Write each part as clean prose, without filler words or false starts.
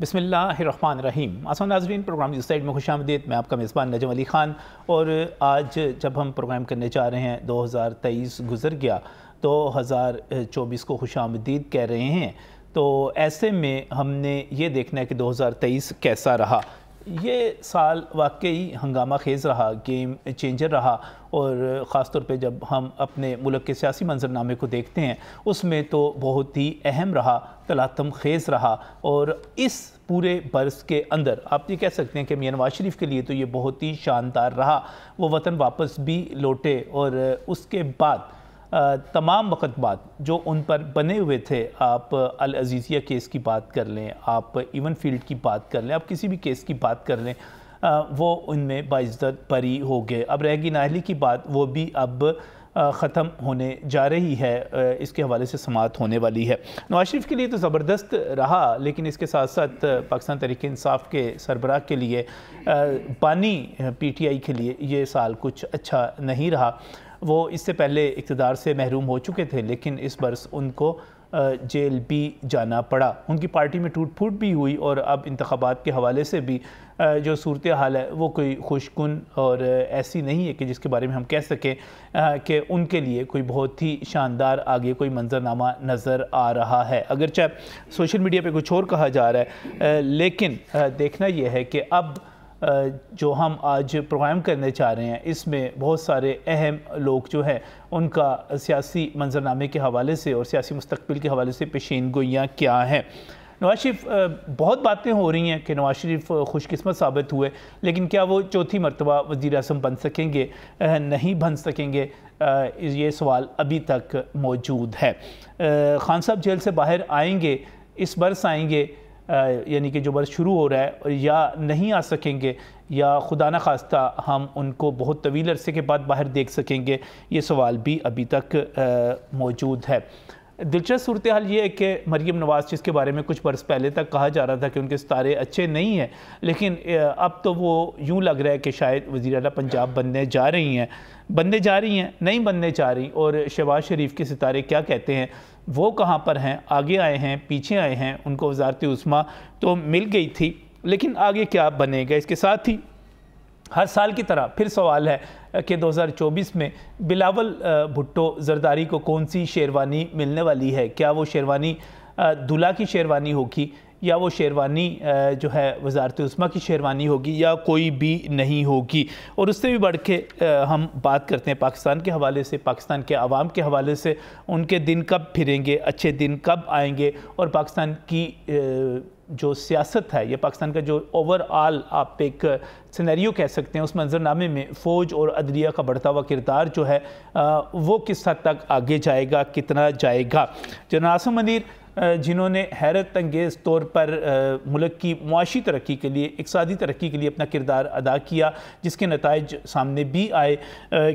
بسم اللہ الرحمن الرحیم۔ آسان ناظرین، پروگرام نیوز سائٹ میں خوش آمدید۔ میں آپ کا میزبان نجم علی خان، اور آج جب ہم پروگرام کرنے جا رہے ہیں 2023 گزر گیا، 2024 کو خوش آمدید کہہ رہے ہیں، تو ایسے میں ہم نے یہ دیکھنا ہے کہ 2023 کیسا رہا۔ یہ سال واقعی ہنگامہ خیز رہا، گیم چینجر رہا، اور خاص طور پہ جب ہم اپنے ملک کے سیاسی منظرنامے کو دیکھتے ہیں اس میں تو بہت ہی اہم رہا، تلاطم خیز رہا، اور اس پورے برس کے اندر آپ یہ کہہ سکتے ہیں کہ میاں نواز شریف کے لیے تو یہ بہت ہی شاندار رہا۔ وہ وطن واپس بھی لوٹے، اور اس کے بعد تمام وقت بعد جو ان پر بنے ہوئے تھے، آپ العزیزیہ کیس کی بات کر لیں، آپ ایون فیلڈ کی بات کر لیں، آپ کسی بھی کیس کی بات کر لیں، وہ ان میں باعزت بری ہو گئے۔ اب رہ گی نااہلی کی بات، وہ بھی اب ختم ہونے جا رہی ہے، اس کے حوالے سے سماعت ہونے والی ہے۔ نواز شریف کے لیے تو زبردست رہا، لیکن اس کے ساتھ ساتھ پاکستان تحریک انصاف کے سربراہ کے لیے، بانی پی ٹی آئی کے لیے یہ سال کچھ اچھا نہیں رہا۔ وہ اس سے پہلے اقتدار سے محروم ہو چکے تھے، لیکن اس برس ان کو جیل بھی جانا پڑا، ان کی پارٹی میں ٹوٹ پھوٹ بھی ہوئی، اور اب انتخابات کے حوالے سے بھی جو صورتحال ہے وہ کوئی خوشکن اور ایسی نہیں ہے کہ جس کے بارے میں ہم کہہ سکیں کہ ان کے لیے کوئی بہت ہی شاندار آگے کوئی منظرنامہ نظر آ رہا ہے۔ اگرچہ سوشل میڈیا پہ کچھ اور کہا جا رہا ہے، لیکن دیکھنا یہ ہے کہ اب جو ہم آج پروگرام کرنے چاہ رہے ہیں اس میں بہت سارے اہم لوگ جو ہیں ان کا سیاسی منظرنامے کے حوالے سے اور سیاسی مستقبل کے حوالے سے پیشین گوئیاں کیا ہیں۔ نواز شریف، بہت باتیں ہو رہی ہیں کہ نواز شریف خوش قسمت ثابت ہوئے، لیکن کیا وہ چوتھی مرتبہ وزیر اعظم بن سکیں گے؟ نہیں بن سکیں گے، یہ سوال ابھی تک موجود ہے۔ خان صاحب جیل سے باہر آئیں گے، اس برس آئیں گے، یعنی کہ جو برس شروع ہو رہا ہے، یا نہیں آ سکیں گے، یا خدا نہ خواستہ ہم ان کو بہت طویل عرصے کے بعد باہر دیکھ سکیں گے؟ یہ سوال بھی ابھی تک موجود ہے۔ دلچسپ صورتحال یہ ہے کہ مریم نواز، جس کے بارے میں کچھ برس پہلے تک کہا جا رہا تھا کہ ان کے ستارے اچھے نہیں ہیں، لیکن اب تو وہ یوں لگ رہا ہے کہ شاید وزیر اعلیٰ پنجاب بننے جا رہی ہیں، نہیں بننے جا رہی۔ اور شہباز شریف کے ستارے کیا کہتے ہیں، وہ کہاں پر ہیں؟ آگے آئے ہیں، پیچھے آئے ہیں؟ ان کو وزارت عظمیٰ تو مل گئی تھی، لیکن آگے کیا بنے گا؟ اس کے ساتھ ہی ہر سال کی طرح پھر سوال ہے کہ 2024 میں بلاول بھٹو زرداری کو کون سی شیروانی ملنے والی ہے؟ کیا وہ شیروانی دلہا کی شیروانی ہوگی، یا وہ شیروانی جو ہے وزارت عظمیٰ کی شیروانی ہوگی، یا کوئی بھی نہیں ہوگی؟ اور اس سے بھی بڑھ کے ہم بات کرتے ہیں پاکستان کے حوالے سے، پاکستان کے عوام کے حوالے سے، ان کے دن کب پھریں گے، اچھے دن کب آئیں گے، اور پاکستان کی جو سیاست ہے، یہ پاکستان کا جو اوور آل آپ ایک سینیریو کہہ سکتے ہیں، اس منظرنامے میں فوج اور عدلیہ کا بڑھتا ہوا کردار جو ہے وہ کس حد تک آگے جائے گا، کتنا جائے گا؟ جنرل عاصم منیر، جنہوں نے حیرت انگیز طور پر ملک کی معاشی ترقی کے لیے، اقتصادی ترقی کے لیے اپنا کردار ادا کیا، جس کے نتائج سامنے بھی آئے،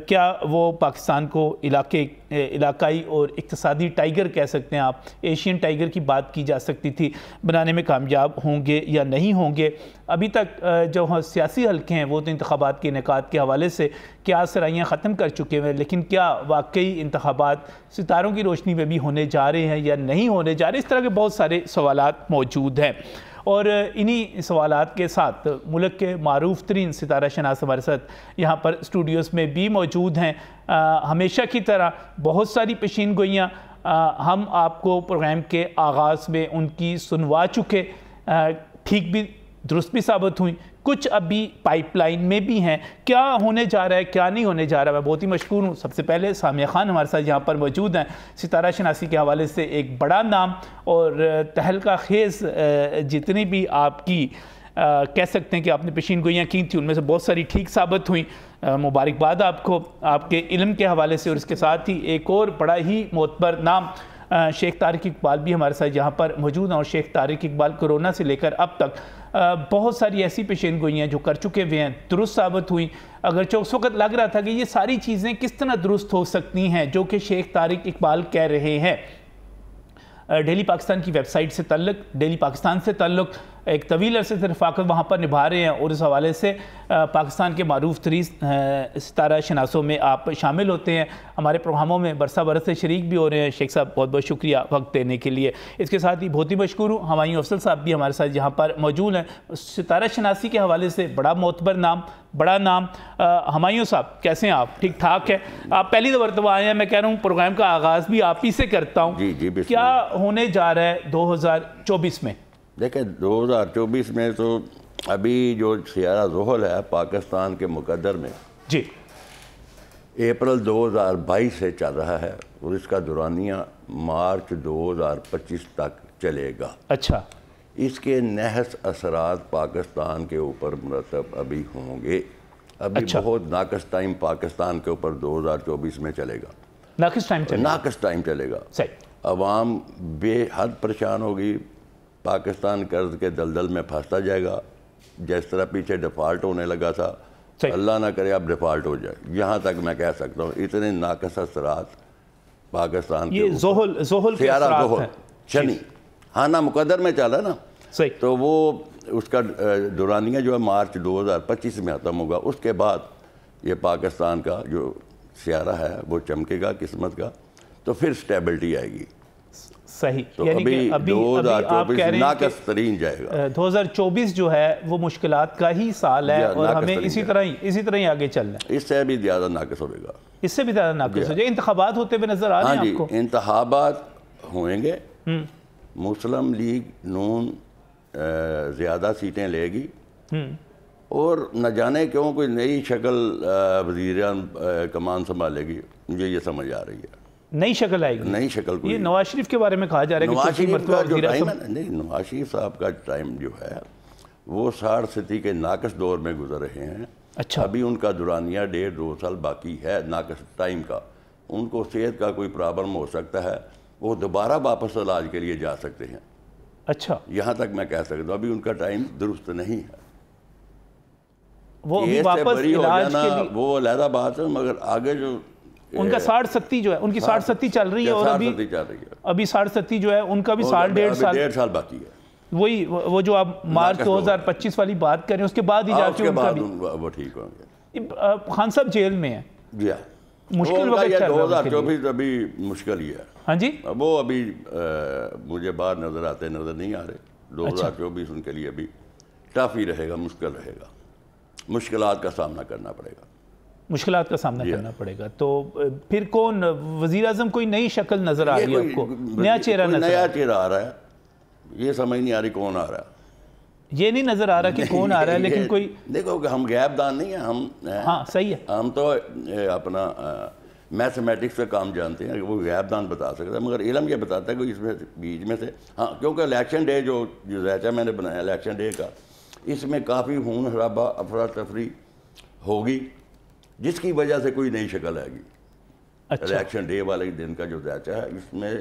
کیا وہ پاکستان کو علاقائی اور اقتصادی ٹائیگر کہہ سکتے ہیں آپ، ایشین ٹائیگر کی بات کی جا سکتی تھی، بنانے میں کامیاب ہوں گے یا نہیں ہوں گے؟ ابھی تک جو سیاسی حلقے ہیں وہ تو انتخابات کے انعقاد کے حوالے سے کیا سرائیاں ختم کر چکے ہیں، لیکن کیا واقعی انتخابات ستاروں کی روشنی میں بھی ہونے جا رہے ہیں یا نہیں ہونے جا رہے؟ اس طرح کے بہت سارے سوالات موجود ہیں، اور انہی سوالات کے ساتھ ملک کے معروف ترین ستارہ شناس ہمارے ساتھ یہاں پر اسٹوڈیوز میں بھی موجود ہیں۔ ہمیشہ کی طرح بہت ساری پیشین گوئیاں ہم آپ کو پروگرام کے آغاز میں ان کی سنوا چکے، ٹھیک بھی درست بھی ثابت ہوئیں، کچھ ابھی پائپ لائن میں بھی ہیں۔ کیا ہونے جا رہا ہے، کیا نہیں ہونے جا رہا ہے؟ میں بہت ہی مشکور ہوں، سب سے پہلے سامیہ خان ہمارے ساتھ یہاں پر موجود ہیں، ستارہ شناسی کے حوالے سے ایک بڑا نام، اور تہلکہ خیز جتنی بھی آپ کی کہہ سکتے ہیں کہ آپ نے پیشین گوئیاں کی تھیں، ان میں سے بہت ساری ٹھیک ثابت ہوئیں، مبارکباد آپ کو آپ کے علم کے حوالے سے۔ اور اس کے ساتھ ہی ایک اور بڑا ہی معتبر نام شیخ طارق اقبال بھی ہمارے ساتھ یہاں پر موجود ہیں، اور شیخ طارق اقبال کورونا سے لے کر اب تک بہت ساری ایسی پیشین گوئیاں جو کر چکے ہوئے ہیں، درست ثابت ہوئیں، اگرچہ اس وقت لگ رہا تھا کہ یہ ساری چیزیں کس طرح درست ہو سکتی ہیں جو کہ شیخ طارق اقبال کہہ رہے ہیں۔ ڈیلی پاکستان کی ویب سائٹ سے تعلق، ڈیلی پاکستان سے تعلق، ایک طویل عرصے سے رفاقت وہاں پر نبھا رہے ہیں، اور اس حوالے سے پاکستان کے معروف ترین ستارہ شناسوں میں آپ شامل ہوتے ہیں، ہمارے پروگراموں میں برسہ برس سے شریک بھی ہو رہے ہیں۔ شیخ صاحب بہت بہت شکریہ وقت دینے کے لیے۔ اس کے ساتھ ہی بہت ہی مشکور ہوں ہمایوں افضل صاحب بھی ہمارے ساتھ یہاں پر موجود ہیں، ستارہ شناسی کے حوالے سے بڑا معتبر نام، بڑا نام۔ ہمایوں صاحب کیسے ہیں آپ؟ ٹھیک ٹھاک ہے؟ آپ پہلی مرتبہ آئے ہیں، میں کہہ رہا ہوں پروگرام کا آغاز بھی آپ ہی سے کرتا ہوں۔ کیا ہونے جا رہا ہے 2024 میں؟ دیکھیں 2024 میں تو ابھی جو سیارہ زحل ہے پاکستان کے مقدر میں جی اپریل 2022 سے چل رہا ہے، اور اس کا دورانیہ مارچ 2025 تک چلے گا۔ اچھا، اس کے نحس اثرات پاکستان کے اوپر مرتب ابھی ہوں گے۔ ابھی بہت ناقص ٹائم پاکستان کے اوپر 2024 میں چلے گا، ناقص ٹائم چلے گا۔ صحیح۔ عوام بے حد پریشان ہوگی، پاکستان قرض کے دلدل میں پھنستا جائے گا، جس طرح پیچھے ڈیفالٹ ہونے لگا تھا، اللہ نہ کرے اب ڈیفالٹ ہو جائے۔ یہاں تک میں کہہ سکتا ہوں اتنے ناقص اثرات پاکستان کے یہ زحل کے اثرات ہیں، شنی ہانا مقدر میں چل رہا ہے نا، صحیح، تو وہ اس کا دورانیہ جو ہے مارچ 2025 میں ختم ہوگا۔ اس کے بعد یہ پاکستان کا جو سیارہ ہے وہ چمکے گا قسمت کا، تو پھر سٹیبلٹی آئے گی۔ صحیح، تو یعنی کہ ابھی آپ کہہ رہے ہیں ناقص ترین جائے گا۔ 2024 جو ہے وہ مشکلات کا ہی سال ہے، اور ہمیں اسی طرح ہی آگے چلنا ہے۔ اس سے بھی زیادہ ناقص ہوئے گا، اس سے بھی زیادہ ناقص ہو جائے۔ انتخابات ہوتے ہوئے نظر آ رہے ہیں آپ کو؟ انتخابات ہوئیں گے، مسلم لیگ نون زیادہ سیٹیں لے گی، اور نہ جانے کیوں کوئی نئی شکل وزیراعظم کمان سنبھالے گی، مجھے یہ سمجھ آ رہی ہے۔ نئی شکل آئے گی، نئی شکل کوئی، یہ نواز شریف کے بارے میں کہا جا رہا ہے نواز شریف کا جو ٹائم ہے، نہیں نواز شریف صاحب کا ٹائم جو ہے وہ 60 کے ناقص دور میں گزر رہے ہیں۔ اچھا، ابھی ان کا دورانیہ 1.5-2 سال باقی ہے ناقص ٹائم کا۔ ان کو صحت کا کوئی پرابلم ہو سکتا ہے، وہ دوبارہ واپس علاج کے لیے جا سکتے ہیں۔ اچھا، یہاں تک میں کہہ سکتا ہوں ابھی ان کا ٹائم درست نہیں ہے۔ وہ واپس علاج کے لیے وہ علیحدہ بات ہے، مگر آگے جو ان کا 60-70 جو ہے، ان کی 60-70 چل رہی ہے، اور ابھی 60-70 جو ہے ان کا بھی سال 1.5 سال باقی ہے۔ وہی وہ جو آپ مارچ 2025 والی بات کر رہے ہیں، اس کے بعد ہی جا کے ان کا بھی وہ ٹھیک ہوں گے۔ خان صاحب جیل میں ہیں، جی ہاں، مشکل وقت چل رہا ہے۔ 2024 ابھی مشکل ہی ہے۔ ہاں جی، وہ ابھی مجھے باہر نظر نہیں آ رہے۔ 2024 ان کے لیے ابھی ٹف ہی رہے گا، مشکل رہے گا، مشکلات کا سامنا کرنا پڑے گا، مشکلات کا سامنا کرنا پڑے گا۔ تو پھر کون وزیر اعظم؟ کوئی نئی شکل نظر آ رہی ہے آپ کو؟ نیا چہرہ آ رہا ہے، یہ سمجھ نہیں آ رہی کون آ رہا ہے، یہ نہیں نظر آ رہا کہ کون آ رہا ہے، لیکن کوئی دیکھو کہ ہم غیب دان نہیں ہیں، ہم ہاں صحیح ہے، ہم تو اپنا میتھمیٹکس کا کام جانتے ہیں، وہ غیب دان بتا سکتا ہے، مگر علم یہ بتاتا ہے کہ اس میں بیچ میں سے ہاں، کیونکہ الیکشن ڈے جو ذائچہ میں نے بنایا الیکشن ڈے کا، اس میں کافی خون خرابہ افراتفری ہوگی، جس کی وجہ سے کوئی نئی شکل آئے گی۔ الیکشن ڈے والے دن کا جو ذائچہ ہے، اس میں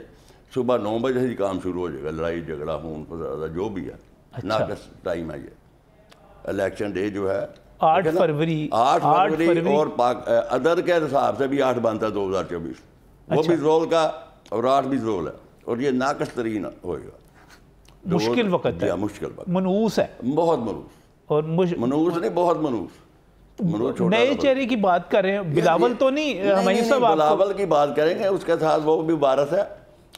صبح 9 بجے سے کام شروع ہو جائے گا، لڑائی جھگڑا خون فساد جو بھی ہے، ناقص ٹائم ہے یہ الیکشن ڈے جو ہے 8 فروری اور ادر کے حساب سے بھی 8 بنتا ہے 2024، وہ بھی زول کا اور 8 بھی زول ہے، اور یہ ناقص ترین ہوئے گا۔ مشکل وقت ہے، مشکل وقت، منحوس ہے، بہت منحوس، اور منحوس نہیں بہت منحوس۔ نئے چہرے کی بات کریں، بلاول تو نہیں، بلاول کی بات کریں گے، اس کے ساتھ وہ بھی وارث ہے،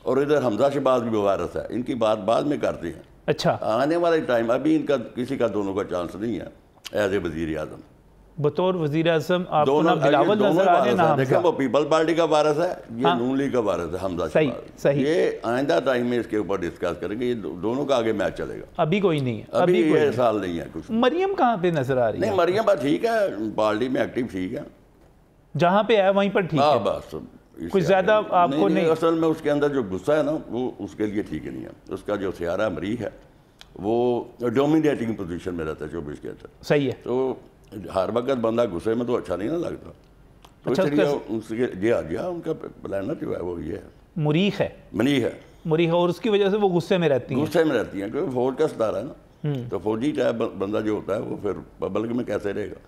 اور ادھر حمزہ شہباز بھی وارث ہے، ان کی بات بعد میں کرتے ہیں۔ اچھا، آنے والے ٹائم ابھی ان کا کسی کا دونوں کا چانس نہیں ہے ایز اے وزیر اعظم۔ بطور وزیر اعظم آپ کو نہ بلاول نظر آ رہے ہیں، نہ حمزہ۔ دیکھیں وہ پیپل پارٹی کا وارث ہے، یہ نون لیگ کا وارث ہے حمزہ شہباز۔ یہ آئندہ ٹائم میں اس کے اوپر ڈسکس کریں گے، یہ دونوں کا آگے میچ چلے گا۔ ابھی کوئی نہیں ہے، ابھی یہ سال نہیں ہے کچھ۔ مریم کہاں پہ نظر آ رہی ہے؟ نہیں، مریم بات ٹھیک ہے، پارٹی میں ایکٹیو ٹھیک ہے، جہاں پہ ہے وہیں پر ٹھیک ہے، بس کچھ زیادہ آپ کو نہیں۔ اصل میں اس کے اندر جو غصہ ہے نا، وہ اس کے لیے ٹھیک نہیں ہے۔ اس کا جو سیارہ مریخ ہے وہ ڈومینیٹنگ پوزیشن میں رہتا ہے 24 کے اندر، صحیح ہے، تو ہر وقت بندہ غصے میں تو اچھا نہیں نہ لگتا، تو اس لیے جی ہاں ان کا پلانٹ جو ہے وہ یہ ہے مریخ ہے، مریخ، اور اس کی وجہ سے وہ غصے میں رہتی ہیں، کیونکہ فوج کا ستارہ ہے نا، تو فوجی ٹائپ بندہ جو ہوتا ہے وہ پھر پبلک میں کیسے رہے گا۔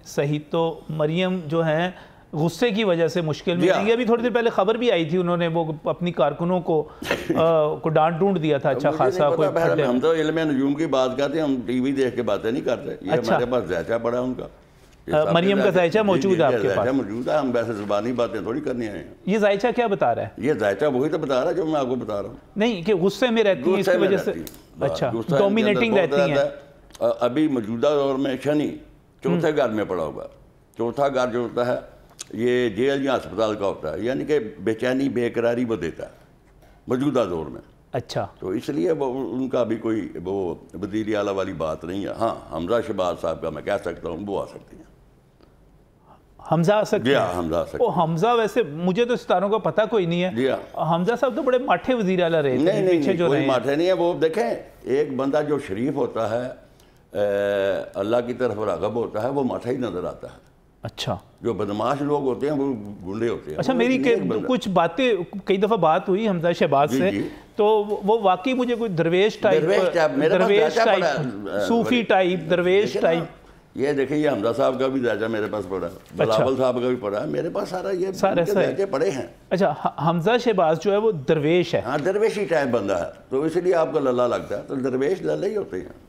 صحیح۔ تو مریم جو ہیں غصے کی وجہ سے مشکل میں رہیں گے. ابھی تھوڑی دیر پہلے خبر بھی آئی تھی, انہوں نے وہ اپنی کارکنوں کو ڈانٹ ڈونٹ دیا تھا اچھا خاصا. ہم تو علم نجوم کی بات کرتے ہیں, ہم ٹی وی دیکھ کے باتیں نہیں کرتے. یہ ہمارے پاس ذائچہ پڑا ہے ان کا, مریم کا ذائچہ موجود ہے آپ کے پاس؟ موجود ہے, ہم ویسے زبانی باتیں تھوڑی کرنی ہیں. یہ ذائچہ کیا بتا رہا ہے؟ یہ ذائچہ وہی تو بتا رہا ہے جو میں آپ کو بتا رہا ہوں. نہیں کہ غصے میں رہتی ہیں اس کی وجہ سے, اچھا ڈومینیٹنگ رہتی ہیں. ابھی موجودہ دور میں شنی چوتھے گھر میں پڑا ہوگا. چوتھا گھر جو ہوتا ہے یہ جیل یا ہسپتال کا ہوتا ہے, یعنی کہ بے چینی بے قراری وہ دیتا ہے موجودہ دور میں. اچھا, تو اس لیے وہ ان کا بھی کوئی وہ وزیر اعلیٰ والی بات نہیں ہے. ہاں حمزہ شہباز صاحب کا میں کہہ سکتا ہوں وہ آ سکتی ہیں. حمزہ آ سکتے ہیں؟ حمزہ آ سکتے ہیں. حمزہ ویسے مجھے تو ستاروں کا پتہ کوئی نہیں ہے. حمزہ صاحب تو بڑے ماٹھے وزیر اعلیٰ رہے تھے. نہیں کوئی ماٹھے نہیں ہے. وہ دیکھیں ایک بندہ جو شریف ہوتا ہے, اللہ کی طرف راغب ہوتا ہے, وہ ماٹھا ہی نظر آتا ہے. اچھا, جو بدماش لوگ ہوتے ہیں وہ گنڈے ہوتے ہیں. اچھا, میری کچھ باتیں کئی دفعہ بات ہوئی حمزہ شہباز سے, تو وہ واقعی مجھے کوئی درویش ٹائپ, صوفی ٹائپ, درویش ٹائپ. یہ دیکھیں یہ حمزہ صاحب کا بھی ذائچہ میرے پاس پڑا ہے, بلاول صاحب کا بھی پڑا ہے, میرے پاس سارا یہ ذائچے پڑے ہیں. اچھا, حمزہ شہباز جو ہے وہ درویش ہے. ہاں درویشی ٹائپ بندہ ہے, تو اس لیے آپ کو للہ لگتا ہے. تو درویش للہ ہی ہوتے ہیں.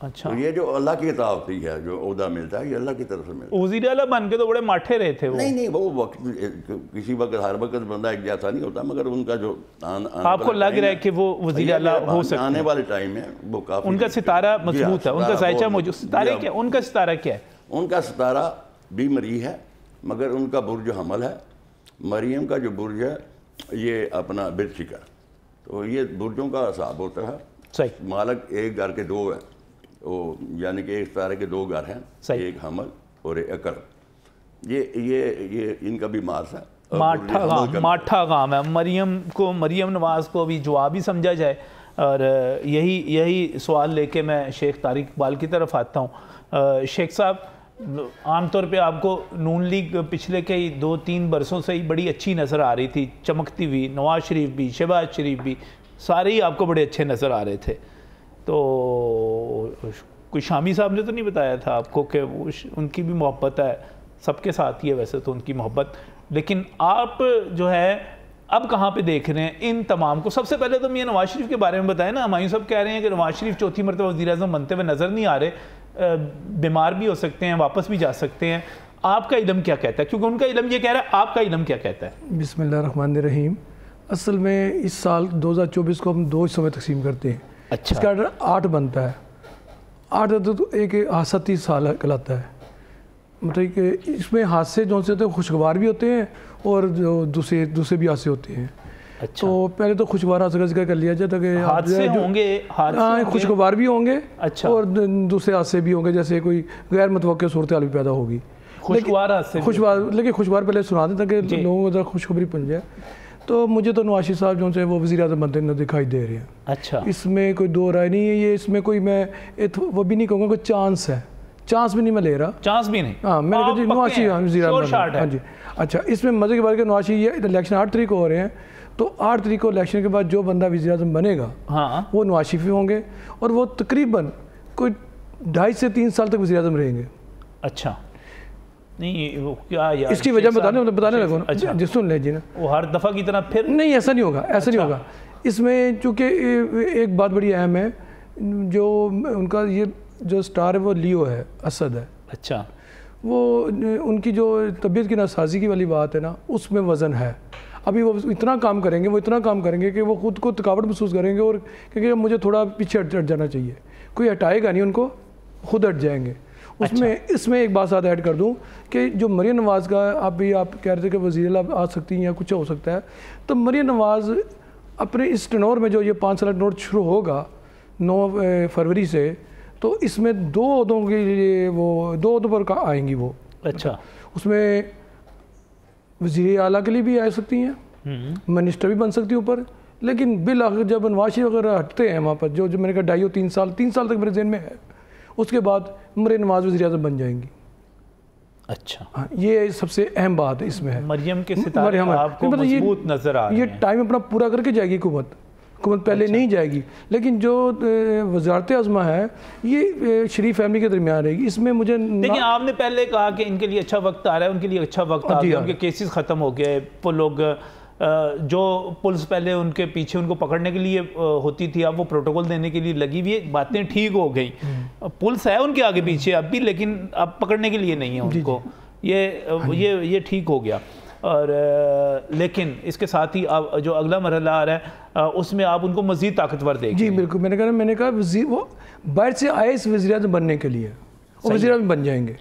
اچھا, یہ جو اللہ کی عطا ہوتی ہے, جو عہدہ ملتا ہے, یہ اللہ کی طرف سے ملتا ہے. وزیر اعلیٰ بن کے تو بڑے ماٹھے رہے تھے وہ. نہیں وہ وقت کسی وقت ہر وقت بندہ ایک جیسا نہیں ہوتا, مگر ان کا جو آپ کو لگ رہا ہے کہ وہ وزیر اعلیٰ ہو سکتے ہیں آنے والے ٹائم میں, وہ کافی ان کا ستارہ مضبوط ہے, ان کا ذائچہ موجود. ستارے کیا, ان کا ستارہ کیا ہے؟ ان کا ستارہ بھی مری ہے, مگر ان کا برج حمل ہے. مریم کا جو برج ہے یہ اپنا برچ کا, تو یہ برجوں کا حساب ہوتا ہے. صحیح, مالک ایک گھر کے دو ہیں, وہ یعنی کہ ایک ستارے کے دو گھر ہیں, ایک حمل اور ایک عقرب. یہ ان کا بھی مارس ہے. ماٹھا گام ہے. مریم نواز کو بھی جواب ہی سمجھا جائے. اور یہی سوال لے کے میں شیخ طارق اقبال کی طرف آتا ہوں. شیخ صاحب, عام طور پہ آپ کو نون لیگ پچھلے کئی 2-3 برسوں سے ہی بڑی اچھی نظر آ رہی تھی, چمکتی ہوئی. نواز شریف بھی, شہباز شریف بھی, سارے ہی آپ کو بڑے اچھے نظر آ رہے تھے. تو کوئی شامی صاحب نے تو نہیں بتایا تھا آپ کو کہ ان کی بھی محبت ہے, سب کے ساتھ ہی ہے ویسے تو ان کی محبت, لیکن آپ جو ہے اب کہاں پہ دیکھ رہے ہیں ان تمام کو؟ سب سے پہلے تو میاں نواز شریف کے بارے میں بتائیں نا. ہمایوں صاحب کہہ رہے ہیں کہ نواز شریف چوتھی مرتبہ وزیر اعظم بنتے ہوئے نظر نہیں آ رہے, بیمار بھی ہو سکتے ہیں, واپس بھی جا سکتے ہیں. آپ کا علم کیا کہتا ہے؟ کیونکہ ان کا علم یہ کہہ رہا ہے, آپ کا علم کیا کہتا ہے؟ بسم اللہ الرحمن الرحیم. اصل میں اس سال 2024 کو ہم 2 حصوں میں تقسیم کرتے ہیں. اچھا, اس کا آرڈر 8 بنتا ہے. 8 تو ایک حادثہ 30 سال کہلاتا ہے. مطلب کہ اس میں حادثے جو سے ہوتے ہیں خوشگوار بھی ہوتے ہیں اور جو دوسرے بھی حادثے ہوتے ہیں. تو پہلے تو خوشگوار حادثے کا ذکر کر لیا جائے کہ حادثے ہوں گے, خوشگوار بھی ہوں گے اور دوسرے حادثے بھی ہوں گے, جیسے کوئی غیر متوقع صورتحال بھی پیدا ہوگی. لیکن خوشگوار پہلے سنا دیں تاکہ لوگوں کو ذرا خوشخبری پہنچ جائے. تو مجھے تو نواز شریف صاحب جو سے وہ وزیر اعظم بنتے دکھائی دے رہے ہیں. اچھا, اس میں کوئی دو رائے نہیں ہے. یہ اس میں کوئی میں وہ بھی نہیں کہوں گا کوئی چانس ہے, چانس بھی نہیں میں لے رہا. چانس بھی نہیں؟ ہاں, میں نے کہا جی نواز شریف وزیر اعظم. ہاں جی. اچھا, اس میں مزے کی بات ہے کہ نواز شریف یہ الیکشن 8 تاریخ کو ہو رہے ہیں, تو 8 تاریخ کو الیکشن کے بعد جو بندہ وزیر اعظم بنے گا وہ نواز شریف ہوں گے, اور وہ تقریباً کوئی 2.5 سے 3 سال تک وزیر اعظم رہیں گے. اچھا, نہیں وہ کیا یار اس کی وجہ بتانے لگوں نا, جس سن لیں جی نا, وہ ہر دفعہ کی طرح پھر نہیں, ایسا نہیں ہوگا, ایسا نہیں ہوگا. اس میں چونکہ ایک بات بڑی اہم ہے, جو ان کا یہ جو سٹار ہے وہ لیو ہے, اسد ہے. اچھا, وہ ان کی جو طبیعت کی ناسازی کی والی بات ہے نا, اس میں وزن ہے. ابھی وہ اتنا کام کریں گے کہ وہ خود کو تھکاوٹ محسوس کریں گے, اور کیونکہ مجھے تھوڑا پیچھے ہٹ جانا چاہیے, کوئی ہٹائے گا نہیں ان کو, خود ہٹ جائیں گے. اس میں ایک بات ساتھ ایڈ کر دوں کہ جو مریم نواز کا آپ کہہ رہے تھے کہ وزیر اعلیٰ آ سکتی ہیں یا کچھ ہو سکتا ہے, تو مریم نواز اپنے اس ٹنور میں جو یہ 5 سال نوٹ شروع ہوگا 9 فروری سے, تو اس میں 2 عہدوں کے لیے وہ 2 عہدوں پر آئیں گی وہ. اچھا, اس میں وزیر اعلیٰ کے لیے بھی آ سکتی ہیں, منسٹر بھی بن سکتی ہیں اوپر. لیکن بالآخر جب نواز شریف وغیرہ ہٹتے ہیں وہاں پر, جو میں نے کہا 2.5 سال تک میرے ذہن میں ہے, اس کے بعد مریم نواز وزیر اعظم بن جائیں گی. اچھا, یہ سب سے اہم بات اس میں ہے. مریم کے ستارے آپ کو مضبوط نظر آ رہے ہیں. یہ ٹائم اپنا پورا کر کے جائے گی حکومت, حکومت پہلے نہیں جائے گی، لیکن جو وزارت عظمیٰ ہے یہ شریف فیملی کے درمیان رہے گی. اس میں مجھے لیکن آپ نے پہلے کہا کہ ان کے لیے اچھا وقت آ رہا ہے، ان کے لیے اچھا وقت آ گیا، ان کے کیسز ختم ہو گئے، وہ لوگ جو پولیس پہلے ان کے پیچھے ان کو پکڑنے کے لیے ہوتی تھی اب وہ پروٹوکول دینے کے لیے لگی ہوئی ہے، باتیں ٹھیک ہو گئیں، پولیس ہے ان کے آگے پیچھے اب بھی، لیکن اب پکڑنے کے لیے نہیں ہے ان کو، یہ ٹھیک ہو گیا. اور لیکن اس کے ساتھ ہی اب جو اگلا مرحلہ آ رہا ہے اس میں آپ ان کو مزید طاقتور دیں گے. جی بالکل، میں نے کہا وہ باہر سے آئے اس وزیر اعظم بننے کے لیے، وہ وزیر اعظم بن جائیں گے.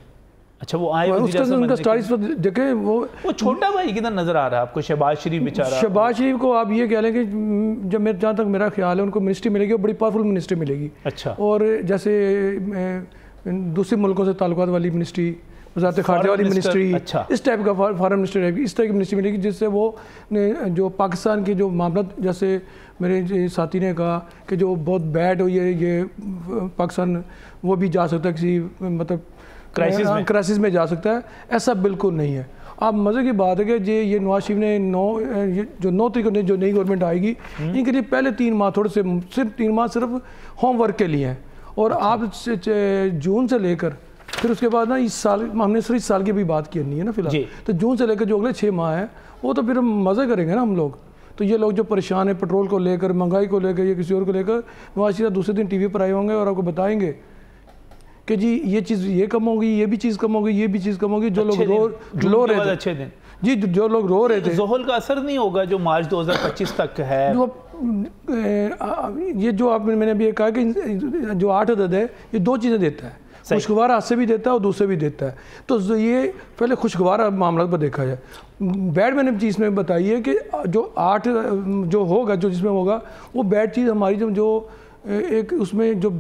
اچھا وہ آئے وزیر اعظم ان کا سٹارز پر دیکھیں، وہ چھوٹا بھائی کدھر نظر آ رہا ہے آپ کو؟ شہباز شریف بیچارہ. شہباز شریف کو آپ یہ کہہ لیں کہ جب جہاں تک میرا خیال ہے ان کو منسٹری ملے گی، اور بڑی پاورفل منسٹری ملے گی. اچھا. اور جیسے دوسرے ملکوں سے تعلقات والی منسٹری، وزارت خارجہ والی منسٹری، اس ٹائپ کا فارن منسٹری رہے گی، اس طرح کی منسٹری ملے گی جس سے وہ جو پاکستان کے جو معاملات، جیسے میرے ساتھی نے کہا کہ جو بہت بیڈ ہو یہ پاکستان وہ بھی جا سکتا ہے کسی مطلب کرائسس میں جا سکتا ہے، ایسا بالکل نہیں ہے. آپ مزے کی بات ہے کہ یہ نواز شریف نے جو 9 تاریخ کو جو نئی گورنمنٹ آئے گی ان کے لیے پہلے 3 ماہ صرف 3 ماہ صرف ہوم ورک کے لیے ہیں. اور آپ جون سے لے کر پھر اس کے بعد نا اس سال ہم نے صرف اس سال کی بھی بات کرنی ہے نا فی الحال، تو جون سے لے کر جو اگلے 6 ماہ ہیں وہ تو پھر مزے کریں گے نا ہم لوگ. تو یہ لوگ جو پریشان ہیں پٹرول کو لے کر، مہنگائی کو لے کر یا کسی اور کو لے کر، نواز شریف دوسرے دن ٹی وی پر آئے ہوں گے اور آپ کو بتائیں گے کہ جی یہ چیز یہ کم ہوگی، یہ بھی چیز کم ہوگی، یہ بھی چیز کم ہوگی. جو لوگ رو رہے تھے جی، جو لوگ رو رہے تھے، زحل کا اثر نہیں ہوگا جو مارچ 2025 تک ہے. یہ جو آپ میں نے ابھی کہا کہ جو 8 عدد ہے یہ 2 چیزیں دیتا ہے، خوشگوار حادثے بھی دیتا ہے اور دوسرے بھی دیتا ہے. تو یہ پہلے خوشگوار معاملات پر دیکھا جائے. بیڈ میں نے چیز میں بتائی ہے کہ جو 8 جو ہوگا، جو جس میں ہوگا وہ بیڈ چیز ہماری جو ایک اس میں جو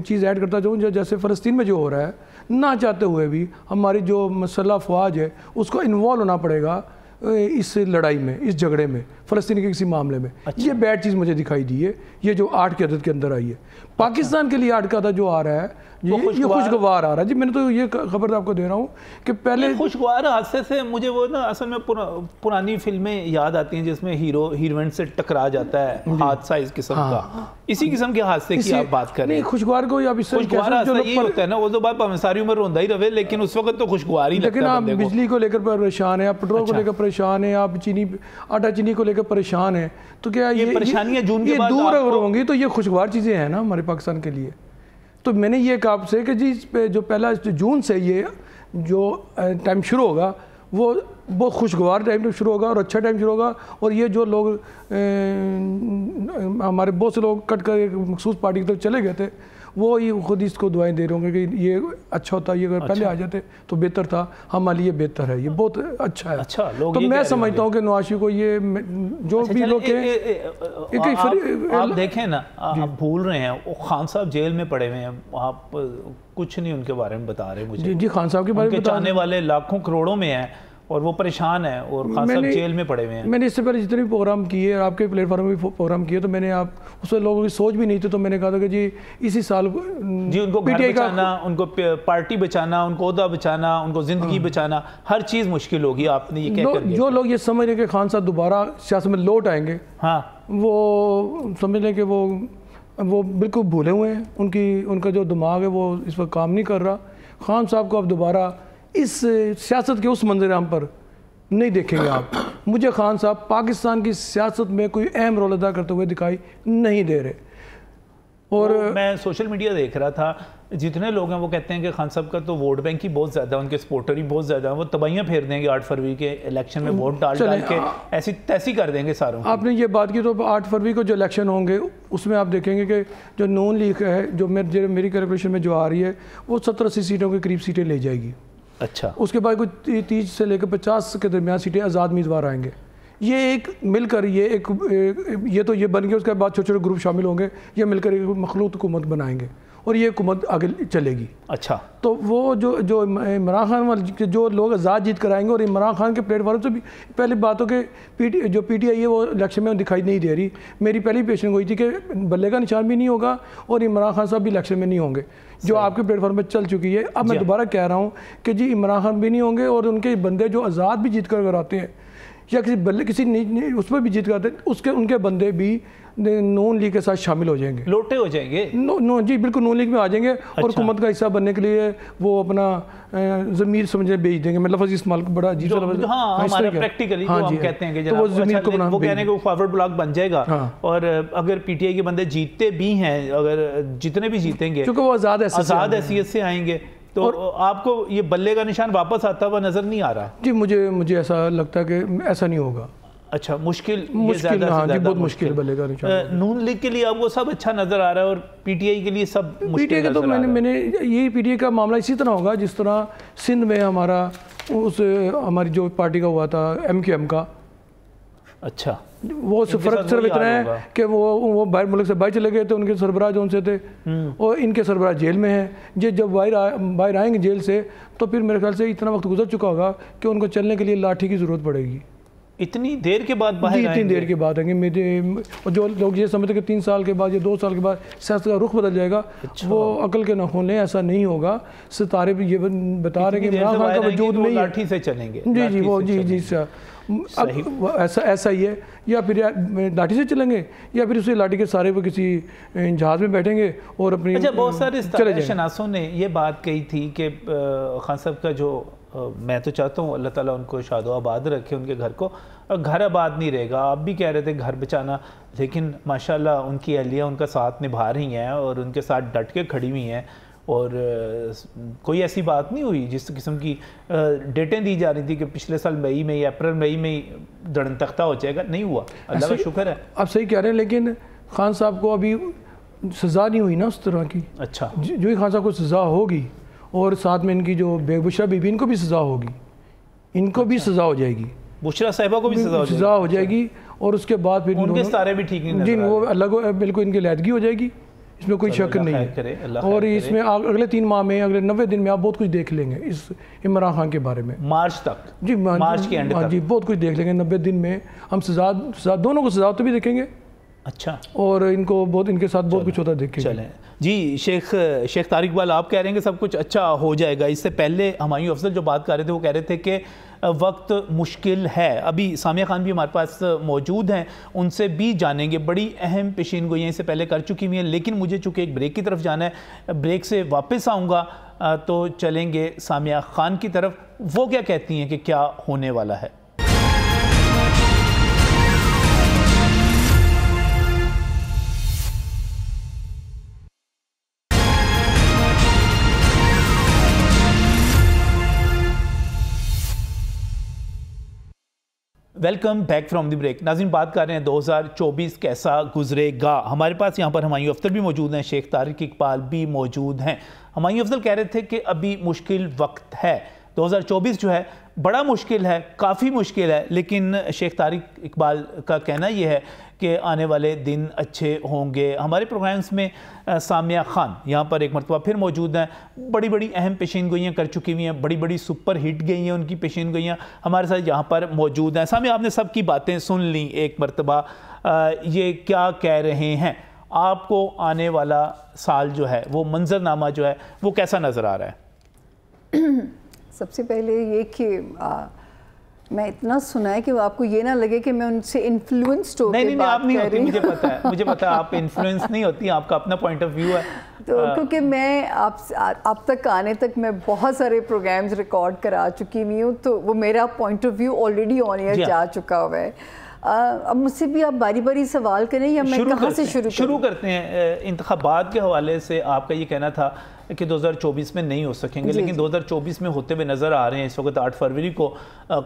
چیز ایڈ کرتا جو جیسے فلسطین میں جو ہو رہا ہے، نہ چاہتے ہوئے بھی ہماری جو مسلح افواج ہے اس کو انوالو ہونا پڑے گا اس لڑائی میں، اس جھگڑے میں، فلسطین کے کسی معاملے میں. یہ بیڈ چیز مجھے دکھائی دی ہے، یہ جو 8 کے عدد کے اندر آئی ہے. پاکستان کے لیے 8 کا عدد جو آ رہا ہے یہ خوشگوار آ رہا ہے. جی میں نے تو یہ خبر آپ کو دے رہا ہوں کہ پہلے خوشگوار حادثے سے مجھے وہ نا اصل میں پرانی فلمیں یاد آتی ہیں جس میں ہیرو ہیروئن سے ٹکرا جاتا ہے حادثہ اس قسم کا، اسی قسم کے حادثے کی آپ بات کر رہے ہیں. خوشگوار کو آپ اس سے خوشگوار حادثہ یہ ہوتا ہے نا، وہ تو بات ساری عمر روندا ہی رہے، لیکن اس وقت تو خوشگوار ہی لگتا ہے. لیکن آپ بجلی کو لے کر پریشان ہیں، آپ پٹرول کو لے کر پریشان ہیں، آپ آٹا چینی کو لے کر پریشان ہیں، تو کیا یہ پریشانیاں جون کے بعد دور اگر ہوں گی تو یہ خوشگوار چیزیں ہیں نا ہمارے پاکستان کے لیے. تو میں نے یہ کہا آپ سے کہ جی جو پہلا جون سے یہ جو ٹائم شروع ہوگا وہ بہت خوشگوار ٹائم شروع ہوگا اور اچھا ٹائم شروع ہوگا. اور یہ جو لوگ ہمارے بہت سے لوگ کٹ کر ایک مخصوص پارٹی کی طرف چلے گئے تھے، وہ خود اس کو دعائیں دے رہے ہوں گے کہ یہ اچھا ہوتا، یہ اگر پہلے آ جاتے تو بہتر تھا، ہمارے لیے بہتر ہے، یہ بہت اچھا ہے. تو میں سمجھتا ہوں کہ نواز شریف کو یہ جو بھی لوگ آپ دیکھیں نا، آپ بھول رہے ہیں وہ خان صاحب جیل میں پڑے ہوئے ہیں، آپ کچھ نہیں ان کے بارے میں بتا رہے مجھے. جی خان صاحب کے بارے میں چاہنے والے لاکھوں کروڑوں میں ہیں اور وہ پریشان ہیں اور خان صاحب جیل میں پڑے ہوئے ہیں. میں نے اس سے پہلے جتنے بھی پروگرام کیے اور آپ کے پلیٹ فارم میں بھی پروگرام کیے تو میں نے آپ اس میں لوگوں کی سوچ بھی نہیں تھی، تو میں نے کہا تھا کہ جی اسی سال جی ان کو گھر بچانا، ان کو پارٹی بچانا، ان کو عہدہ بچانا، ان کو زندگی بچانا، ہر چیز مشکل ہوگی. آپ نے یہ کہہ کر جو لوگ یہ سمجھ رہے کہ خان صاحب دوبارہ سیاست میں لوٹ آئیں گے، ہاں وہ سمجھ لیں کہ وہ بالکل بھولے ہوئے ہیں. ان کا جو دماغ ہے وہ اس وقت کام نہیں کر رہا. خان صاحب کو اب دوبارہ اس سیاست کے اس منظر عام پر نہیں دیکھیں گے آپ. مجھے خان صاحب پاکستان کی سیاست میں کوئی اہم رول ادا کرتے ہوئے دکھائی نہیں دے رہے. اور میں سوشل میڈیا دیکھ رہا تھا، جتنے لوگ ہیں وہ کہتے ہیں کہ خان صاحب کا تو ووٹ بینک ہی بہت زیادہ ہے، ان کے سپورٹر ہی بہت زیادہ ہیں، وہ تباہیاں پھیر دیں گے 8 فروری کے الیکشن میں، ووٹ ڈال کے ایسی تیسی کر دیں گے ساروں. آپ نے یہ بات کی تو 8 فروری کو جو الیکشن ہوں گے اس میں آپ دیکھیں گے کہ جو نون لیگ ہے، جو میری کیلکولیشن میں جو آ رہی ہے وہ 70-80 سیٹوں کے قریب سیٹیں لے جائے گی. اچھا. اس کے بعد کوئی 30 سے لے کر 50 کے درمیان سیٹیں آزاد امیدوار آئیں گے. یہ ایک مل کر یہ تو یہ بن گیا، اس کے بعد چھوٹے چھوٹے گروپ شامل ہوں گے، یہ مل کر ایک مخلوط حکومت بنائیں گے اور یہ حکومت آگے چلے گی. اچھا. تو وہ جو عمران خان والے جو لوگ آزاد جیت کر آئیں گے، اور عمران خان کے پلیٹ فارم سے بھی پہلی بات ہو کہ جو پی ٹی آئی ہے وہ الیکشن میں دکھائی نہیں دے رہی. میری پہلی پیشن گوئی تھی کہ بلے کا نشان بھی نہیں ہوگا اور عمران خان صاحب بھی الیکشن میں نہیں ہوں گے، جو آپ کے پلیٹ فارم پہ چل چکی ہے. اب میں دوبارہ کہہ رہا ہوں کہ جی عمران خان بھی نہیں ہوں گے اور ان کے بندے جو آزاد بھی جیت کر آتے ہیں یا کسی اس میں بھی جیت کرتے اس کے ان کے بندے بھی نون لیگ کے ساتھ شامل ہو جائیں گے, لوٹے ہو جائیں گے. جی بالکل نون لیگ میں آ جائیں گے اور حکومت کا حصہ بننے کے لیے وہ اپنا ضمیر سمجھے بیچ دیں گے. میں لفظ استعمال بڑا عجیب سا لفظ, ہاں ہمارا پریکٹیکلی جو ہم کہتے ہیں کہ جناب وہ کہنے کہ وہ فارورڈ بلاک بن جائے گا. اور اگر پی ٹی آئی کے بندے جیتتے بھی ہیں, اگر جتنے بھی جیتیں گے کیونکہ وہ آزاد حیثیت سے آئیں گے, تو آپ کو یہ بلے کا نشان واپس آتا ہوا نظر نہیں آ رہا؟ جی مجھے ایسا لگتا ہے کہ ایسا نہیں ہوگا. اچھا, مشکل ہاں جی, بہت مشکل بلے کا نشان. نون لیگ کے لیے آپ کو سب اچھا نظر آ رہا ہے اور پی ٹی آئی کے لیے سب مشکل. پی ٹی آئی کا تو میں نے یہی پی ٹی آئی کا معاملہ اسی طرح ہوگا جس طرح سندھ میں ہماری جو پارٹی کا ہوا تھا ایم کیو ایم کا. اچھا, وہ فرق صرف اتنا ہے کہ وہ باہر ملک سے باہر چلے گئے تھے, ان کے سربراہ جو ان سے تھے, اور ان کے سربراہ جیل میں ہیں. جب باہر آئیں گے جیل سے تو پھر میرے خیال سے اتنا وقت گزر چکا ہوگا کہ ان کو چلنے کے لیے لاٹھی کی ضرورت پڑے گی. اتنی دیر کے بعد باہر اتنی دیر کے بعد آئیں گے. جو لوگ یہ سمجھتے ہیں کہ 3 سال کے بعد یا 2 سال کے بعد سیاست کا رخ بدل جائے گا, وہ عقل کے ناخن لیں, ایسا نہیں ہوگا. ستارے بھی یہ بتا رہے ہیں کہ عمران خان کا وجود نہیں ہے, لاٹھی سے چلیں گے. جی وہ جی ایسا ہی ہے, یا پھر لاٹھی سے چلیں گے یا پھر اسی لاٹھی کے سارے وہ کسی جہاز میں بیٹھیں گے اور اپنی. اچھا, بہت سارے ستارہ شناسوں نے یہ بات کہی تھی کہ خان صاحب کا جو, میں تو چاہتا ہوں اللہ تعالیٰ ان کو شاد و آباد رکھے, ان کے گھر کو. گھر آباد نہیں رہے گا, آپ بھی کہہ رہے تھے گھر بچانا, لیکن ماشاءاللہ ان کی اہلیہ ان کا ساتھ نبھا رہی ہیں اور ان کے ساتھ ڈٹ کے کھڑی ہوئی ہیں, اور کوئی ایسی بات نہیں ہوئی جس قسم کی ڈیٹیں دی جا رہی تھی کہ پچھلے سال مئی میں یا اپریل مئی میں دڑن تختہ ہو جائے گا. نہیں ہوا, اللہ کا شکر ہے. آپ صحیح کہہ رہے ہیں, لیکن خان صاحب کو ابھی سزا نہیں ہوئی نا اس طرح کی. اچھا, جو ہی خان صاحب کو سزا ہوگی اور ساتھ میں ان کی جو بشرا بی بی, ان کو بھی سزا ہوگی, ان کو بھی سزا ہو جائے گی. بشرا صاحبہ کو بھی سزا ہو جائے گی, اور اس کے بعد پھر ان کے ستارے بھی ٹھیک نہیں جی, وہ اللہ کو بالکل ان کی علیحدگی ہو جائے گی, اس میں کوئی شک نہیں ہے. اور اس میں اگلے 3 ماہ میں, اگلے 90 دن میں آپ بہت کچھ دیکھ لیں گے اس عمران خان کے بارے میں. مارچ تک, جی مارچ کے اینڈ تک جی بہت کچھ دیکھ لیں گے. 90 دن میں ہم سزا دونوں کو سزا تو بھی دیکھیں گے. اچھا, اور ان کو ان کے ساتھ بہت کچھ ہوتا دیکھیں گے. چلیں جی, شیخ طارق اقبال آپ کہہ رہے ہیں کہ سب کچھ اچھا ہو جائے گا. اس سے پہلے ہمایوں افضل جو بات کر رہے تھے وہ کہہ رہے تھے کہ وقت مشکل ہے. ابھی سامیہ خان بھی ہمارے پاس موجود ہیں, ان سے بھی جانیں گے. بڑی اہم پیشین گوئیاں اس سے پہلے کر چکی ہوئی ہیں, لیکن مجھے چونکہ ایک بریک کی طرف جانا ہے, بریک سے واپس آؤں گا تو چلیں گے سامیہ خان کی طرف. وہ کیا کہتی ہیں کہ کیا ہونے والا ہے. Welcome back from the break. ناظرین, بات کر رہے ہیں 2024 کیسا گزرے گا. ہمارے پاس یہاں پر ہمایوں افضل بھی موجود ہیں, شیخ طارق اقبال بھی موجود ہیں. ہمایوں افضل کہہ رہے تھے کہ ابھی مشکل وقت ہے, 2024 جو ہے بڑا مشکل ہے, کافی مشکل ہے, لیکن شیخ طارق اقبال کا کہنا یہ ہے کہ آنے والے دن اچھے ہوں گے. ہمارے پروگرامز میں سامیہ خان یہاں پر ایک مرتبہ پھر موجود ہیں, بڑی بڑی اہم پیشین گوئیاں کر چکی ہوئی ہیں, بڑی بڑی سپر ہٹ گئی ہیں ان کی پیشین گوئیاں, ہمارے ساتھ یہاں پر موجود ہیں. سامیہ, آپ نے سب کی باتیں سن لیں ایک مرتبہ, یہ کیا کہہ رہے ہیں؟ آپ کو آنے والا سال جو ہے, وہ منظر نامہ جو ہے, وہ کیسا نظر آ رہا ہے؟ سب سے پہلے یہ کہ میں اتنا سنا ہے کہ وہ آپ کو یہ نہ لگے کہ میں ان سے انفلوئنسڈ ہو کے بات کر رہی ہوں. نہیں, آپ نہیں ہوتی, مجھے پتا ہے آپ انفلوئنس نہیں ہوتی, آپ کا اپنا پوائنٹ آف ویو ہے. تو کیونکہ میں آپ تک آنے تک میں بہت سارے پروگرامز ریکارڈ کرا چکی ہوئی ہوں, تو وہ میرا point of view already on air جا چکا ہوا ہے. اب مجھ سے بھی آپ باری باری سوال کریں یا میں کہاں سے شروع کرتے ہیں؟ انتخابات کے حوالے سے آپ کا یہ کہنا تھا کہ 2024 میں نہیں ہو سکیں گے, لیکن 2024 میں ہوتے ہوئے نظر آ رہے ہیں. اس وقت 8 فروری کو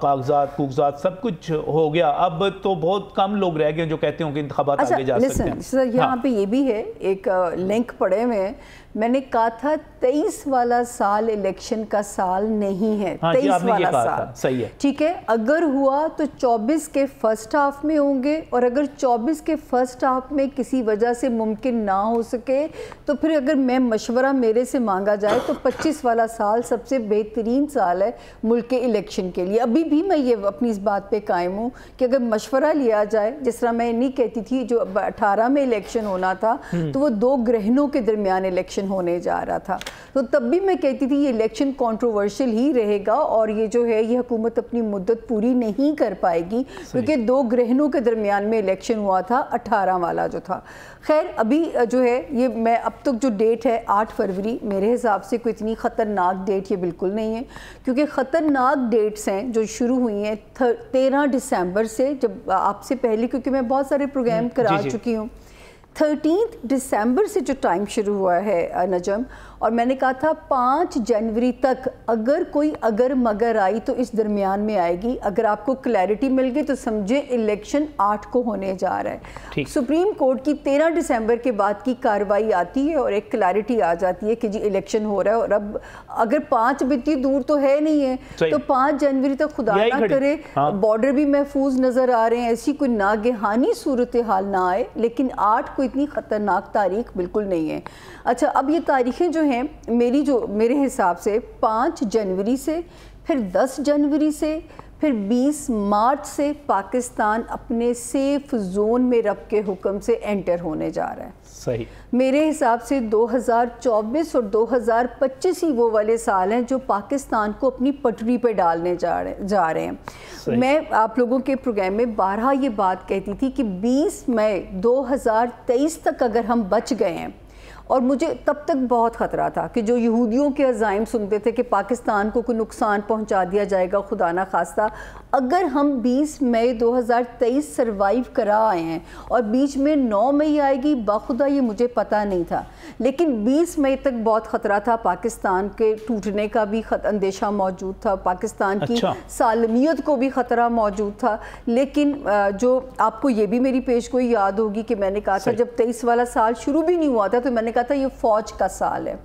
کاغذات سب کچھ ہو گیا. اب تو بہت کم لوگ رہ گئے جو کہتے ہوں کہ انتخابات آگے جا سکتے ہیں. سر, یہاں پہ یہ بھی ہے, ایک لنک پڑے ہوئے ہیں. میں نے کہا تھا 23 والا سال الیکشن کا سال نہیں ہے. 23 والا سال صحیح ہے, ٹھیک ہے. اگر ہوا تو 24 کے فرسٹ ہاف میں ہوں گے, اور اگر 24 کے فرسٹ ہاف میں کسی وجہ سے ممکن نہ ہو سکے تو پھر اگر میں مشورہ میرے سے مانگا جائے تو 25 والا سال سب سے بہترین سال ہے ملک کے الیکشن کے لیے. ابھی بھی میں یہ اپنی اس بات پہ قائم ہوں کہ اگر مشورہ لیا جائے, جس طرح میں نہیں کہتی تھی جو 18 میں الیکشن ہونا تھا تو وہ 2 گرہنوں کے درمیان الیکشن الیکشن ہونے جا رہا تھا. تو تب بھی میں کہتی تھی یہ الیکشن کنٹروورشل ہی رہے گا اور یہ جو ہے یہ حکومت اپنی مدت پوری نہیں کر پائے گی, کیونکہ 2 گرہنوں کے درمیان میں الیکشن ہوا تھا 18 والا جو تھا. خیر ابھی جو ہے یہ میں اب تک جو ڈیٹ ہے 8 فروری میرے حساب سے کوئی اتنی خطرناک ڈیٹ یہ بالکل نہیں ہے, کیونکہ خطرناک ڈیٹس ہیں جو شروع ہوئی ہیں 13 دسمبر سے, جب آپ سے پہلے کیونکہ میں بہت سارے پروگرام کرا چکی ہوں, 13 دسمبر سے جو ٹائم شروع ہوا ہے نجم, اور میں نے کہا تھا 5 جنوری تک اگر کوئی اگر مگر آئی تو اس درمیان میں آئے گی. اگر آپ کو کلیئرٹی مل گئی تو سمجھے الیکشن 8 کو ہونے جا رہا ہے. سپریم کورٹ کی 13 دسمبر کے بعد کی کارروائی آتی ہے اور ایک کلیئرٹی آ جاتی ہے کہ جی الیکشن ہو رہا ہے, اور اب اگر 5 بھی اتنی دور تو ہے نہیں ہے, تو 5 جنوری تک خدا نہ کرے بارڈر بھی محفوظ نظر آ رہے ہیں, ایسی کوئی ناگہانی صورتحال نہ آئے, لیکن 8 کو اتنی خطرناک تاریخ بالکل نہیں ہے. اچھا اب یہ تاریخیں جو ہیں میرے حساب سے 5 جنوری سے, پھر 10 جنوری سے, پھر 20 مارچ سے پاکستان اپنے سیف زون میں رب کے حکم سے انٹر ہونے جا رہا ہے. صحیح. میرے حساب سے 2024 اور 2025 ہی وہ والے سال ہیں جو پاکستان کو اپنی پٹری پہ ڈالنے جا رہے ہیں. میں آپ لوگوں کے پروگرام میں بارہا یہ بات کہتی تھی کہ 20 مئی 2023 تک اگر ہم بچ گئے ہیں, اور مجھے تب تک بہت خطرہ تھا کہ جو یہودیوں کے عزائم سنتے تھے کہ پاکستان کو کوئی نقصان پہنچا دیا جائے گا خدا نہ خواستہ, اگر ہم 20 مئی 2023 سروائیو کرا آئے ہیں, اور بیچ میں 9 مئی آئے گی باخدا یہ مجھے پتہ نہیں تھا, لیکن 20 مئی تک بہت خطرہ تھا, پاکستان کے ٹوٹنے کا بھی اندیشہ موجود تھا, پاکستان کی سالمیت کو بھی خطرہ موجود تھا. لیکن جو آپ کو یہ بھی میری پیش گوئی یاد ہوگی کہ میں نے کہا تھا جب 23 والا سال شروع بھی نہیں ہوا تھا تو میں نے کہا تھا یہ فوج کا سال ہے,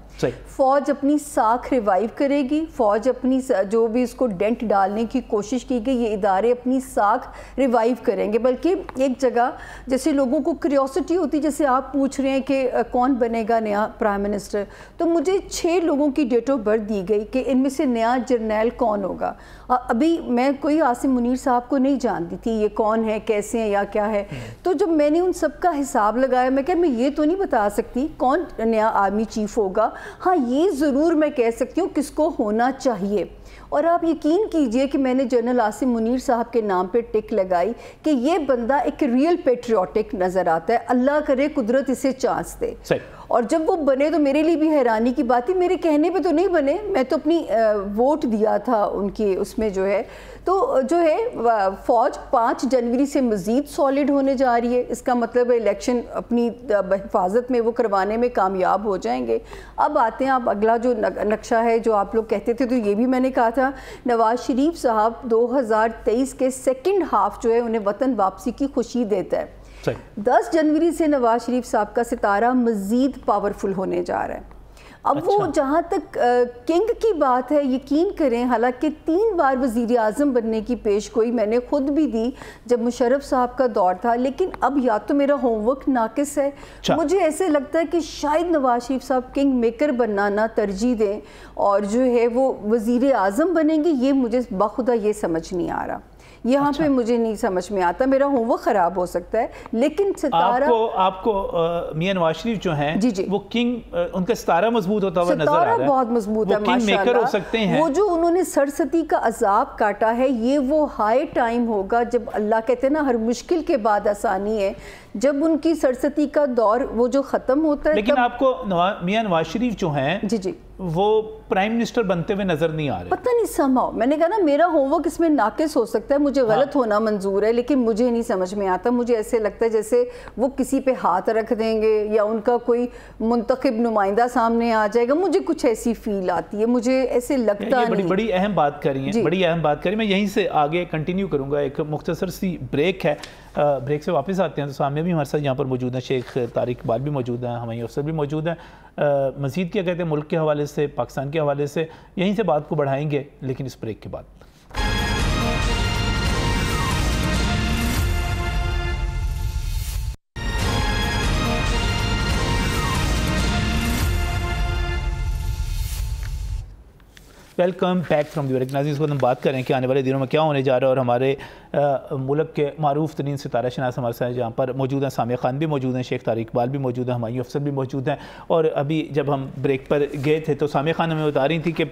فوج اپنی ساکھ ریوائیو کرے گی, فوج اپنی جو بھی اس کو ڈینٹ ڈالنے کی کوشش کی گئی یہ ادارے اپنی ساکھ ریوائیو کریں گے. بلکہ ایک جگہ جیسے لوگوں کو کریوسٹی ہوتی, جیسے آپ پوچھ رہے ہیں کہ کون بنے گا نیا پرائم منسٹر, تو مجھے 6 لوگوں کی ڈیٹ آف برتھ دی گئی کہ ان میں سے نیا جرنیل کون ہوگا. ابھی میں کوئی عاصم منیر صاحب کو نہیں جانتی تھی یہ کون ہے, کیسے ہیں یا کیا ہے, تو جب میں نے ان سب کا حساب لگایا میں کہا میں یہ تو نہیں بتا سکتی کون نیا آرمی چیف ہوگا, ہاں یہ ضرور میں کہہ سکتی ہوں کس کو ہونا چاہیے. اور آپ یقین کیجئے کہ میں نے جنرل عاصم منیر صاحب کے نام پہ ٹک لگائی کہ یہ بندہ ایک ریئل پیٹریوٹک نظر آتا ہے, اللہ کرے قدرت اسے چانس دے. اور جب وہ بنے تو میرے لیے بھی حیرانی کی بات تھی, میرے کہنے پہ تو نہیں بنے, میں تو اپنی ووٹ دیا تھا ان کی اس میں جو ہے. تو جو ہے فوج 5 جنوری سے مزید سالڈ ہونے جا رہی ہے, اس کا مطلب ہے الیکشن اپنی حفاظت میں وہ کروانے میں کامیاب ہو جائیں گے. اب آتے ہیں آپ اگلا جو نقشہ ہے جو آپ لوگ کہتے تھے, تو یہ بھی میں نے کہا تھا نواز شریف صاحب 2023 کے سیکنڈ ہاف جو ہے انہیں وطن واپسی کی خوشی دیتا ہے. 10 جنوری سے نواز شریف صاحب کا ستارہ مزید پاورفل ہونے جا رہا ہے. اب وہ جہاں تک کنگ کی بات ہے, یقین کریں حالانکہ 3 بار وزیر اعظم بننے کی پیش گوئی میں نے خود بھی دی جب مشرف صاحب کا دور تھا, لیکن اب یا تو میرا ہوم ورک ناقص ہے, مجھے ایسے لگتا ہے کہ شاید نواز شریف صاحب کنگ میکر بننا نہ ترجیح دیں اور جو ہے وہ وزیر اعظم بنیں گے, یہ مجھے بخدا یہ سمجھ نہیں آ رہا, یہاں پہ مجھے نہیں سمجھ میں آتا, میرا ہوم ورک خراب ہو سکتا ہے. لیکن ستارہ آپ کو میاں نواز شریف جو ہیں وہ کنگ, ان کا ستارہ مضبوط ہوتا ہوا نظر آ رہا ہے, ستارہ بہت مضبوط ہے ماشاءاللہ. وہ جو انہوں نے سرستی کا عذاب کاٹا ہے, یہ وہ ہائی ٹائم ہوگا جب اللہ کہتے ہیں نا ہر مشکل کے بعد آسانی ہے, جب ان کی سرستی کا دور وہ جو ختم ہوتا ہے. لیکن آپ کو میاں نواز شریف جو ہیں وہ پرائم منسٹر بنتے ہوئے نظر نہیں آ رہے, پتہ نہیں سمجھو, میں نے کہا نا میرا ہوم ورک اس میں ناقص ہو سکتا ہے, مجھے غلط ہونا منظور ہے, لیکن مجھے نہیں سمجھ میں آتا. مجھے ایسے لگتا ہے جیسے وہ کسی پہ ہاتھ رکھ دیں گے یا ان کا کوئی منتخب نمائندہ سامنے آ جائے گا, مجھے کچھ ایسی فیل آتی ہے, مجھے ایسے لگتا نہیں. بڑی اہم بات کر رہی ہیں, بڑی اہم بات کر رہی ہیں. میں یہیں سے آگے کنٹینیو کروں گا, ایک مختصر سی بریک ہے, بریک سے واپس آتے ہیں. تو سامنے بھی ہمارے ساتھ یہاں پر موجود ہیں شیخ طارق اقبال بھی موجود ہیں, ہمیں افسر بھی موجود ہیں. مزید کیا کہتے ہیں ملک کے حوالے سے, پاکستان کے حوالے سے, یہیں سے بات کو بڑھائیں گے لیکن اس بریک کے بعد. Welcome back from the break. ناظرین اس وقت ہم بات کریں کہ آنے والے دنوں میں کیا ہونے جا رہا ہے, اور ہمارے ملک کے معروف ترین ستارہ شناس ہمارے ساتھ جہاں پر موجود ہیں. سامیہ خان بھی موجود ہیں, شیخ طارق اقبال بھی موجود ہیں, ہمایوں افضل بھی موجود ہیں. اور ابھی جب ہم بریک پر گئے تھے تو سامیہ خان ہمیں بتا رہی تھی کہ